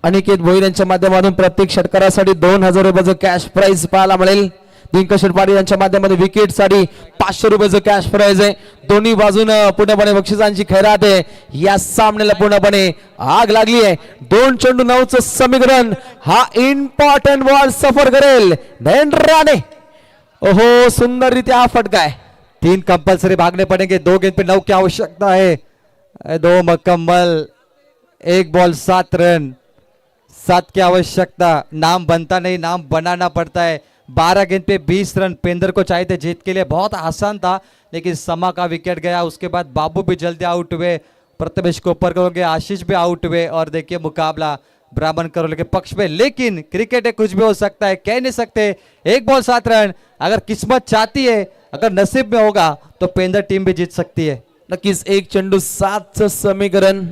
अनिकेत भोईर यांच्या माध्यमातून प्रत्येक षटकारासाठी 2000 रुपयाचं कॅश प्राइज पाहायला मिळेल। दिनकर शेटपाडी यांच्या माध्यमातून विकेट साठी 500 रुपयाचं कॅश प्राइज आहे। दोन्ही बाजूने पूर्णपणे बक्षिसांची खैरात आहे। या सामन्याला पूर्णपणे आग लागली आहे। 2 चेंडू 9चं समीकरण, हा इम्पॉर्टंट बॉल सफर करेल नयन राणे। ओहो, सुंदररित्या हा फटका आहे। 3 कंपल्सरी भागने पड़ेंगे, 2 गेंद पे 9 की आवश्यकता है। 2 मुकम्मल, 1 बॉल 7 रन, 7 की आवश्यकता। नाम बनता नहीं, नाम बनाना पड़ता है। 12 गेंद पे 20 रन पेंदर को चाहिए थे जीत के लिए, बहुत आसान था, लेकिन समा का विकेट गया। उसके बाद बाबू भी जल्दी आउट हुए, प्रथमेश कोपर करोगे, आशीष भी आउट हुए और देखिए मुकाबला ब्राह्मण करवले के पक्ष में। लेकिन क्रिकेट है, कुछ भी हो सकता है, कह नहीं सकते। 1 बॉल 7 रन, अगर किस्मत चाहती है, अगर नसीब में होगा तो पेंदर टीम भी जीत सकती है। नक्कीच 1 चेंडू 7चं समीकरण,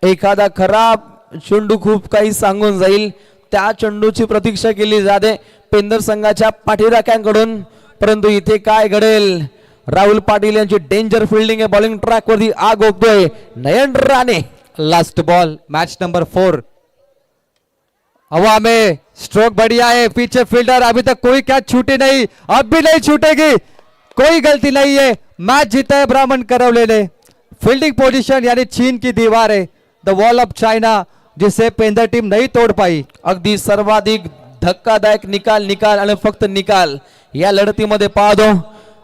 एखादा खराब चेंडू खूप काही सांगून जाईल, त्या चेंडूची प्रतीक्षा केली जाते पेंदर संघाच्या पाठीराख्यांकडून। परंतु इथे काय घडेल, राहुल पाटील यांची डेंजर फिल्डिंग आहे, बॉलिंग ट्रॅक वरती आग ओकतोय Nayan Rane. Last ball, match number 4, हवा में स्ट्रोक बढ़िया है, पीछे फील्डर, अभी तक कोई कैच छूटी नहीं, अब भी नहीं छूटेगी, कोई गलती नहीं है। मैच जीता है ब्राह्मण करवले ने। फील्डिंग पोजीशन यानी चीन की दीवार है, द वॉल ऑफ चाइना, जिसे पेंदर टीम नहीं तोड़ पाई। अगदी सर्वाधिक धक्कादायक निकाल आणि फक्त निकाल या लढतीमध्ये पाहतो।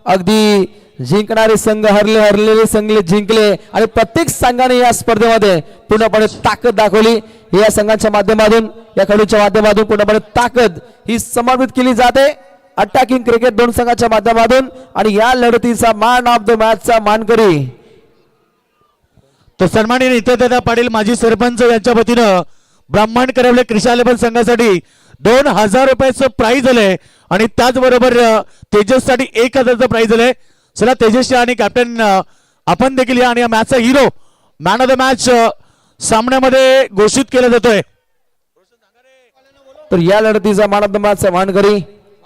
अगदी जिंकणारे संघ हरलेले संघ जिंकले आणि प्रत्येक संघाने या स्पर्धेमध्ये पूर्णपणे ताकद दाखवली। या संघाच्या माध्यमातून, या खेळाडूच्या माध्यमातून पूर्णपणे ताकद ही समर्पित केली जाते अटॅकिंग क्रिकेट 2 संघाच्या माध्यमातून। आणि या लढतीचा मॅन ऑफ द मॅचचा मानकरी तो सन्माननीय नितेशदादा पाटील माजी सरपंच यांच्या वतीनं ब्राह्मण करवले क्रिशा लेबल संघासाठी 2,000 रुपयाचं प्राइज आलंय आणि त्याचबरोबर तेजस साठी 1,000चं प्राइज आलंय. चला तेजस आणि कॅप्टन आपण देखील या आणि या मॅचचा hero man of the match सामन्यामध्ये घोषित केला जातोय. तर या लढतीचा मान ऑफ द मॅच मानकरी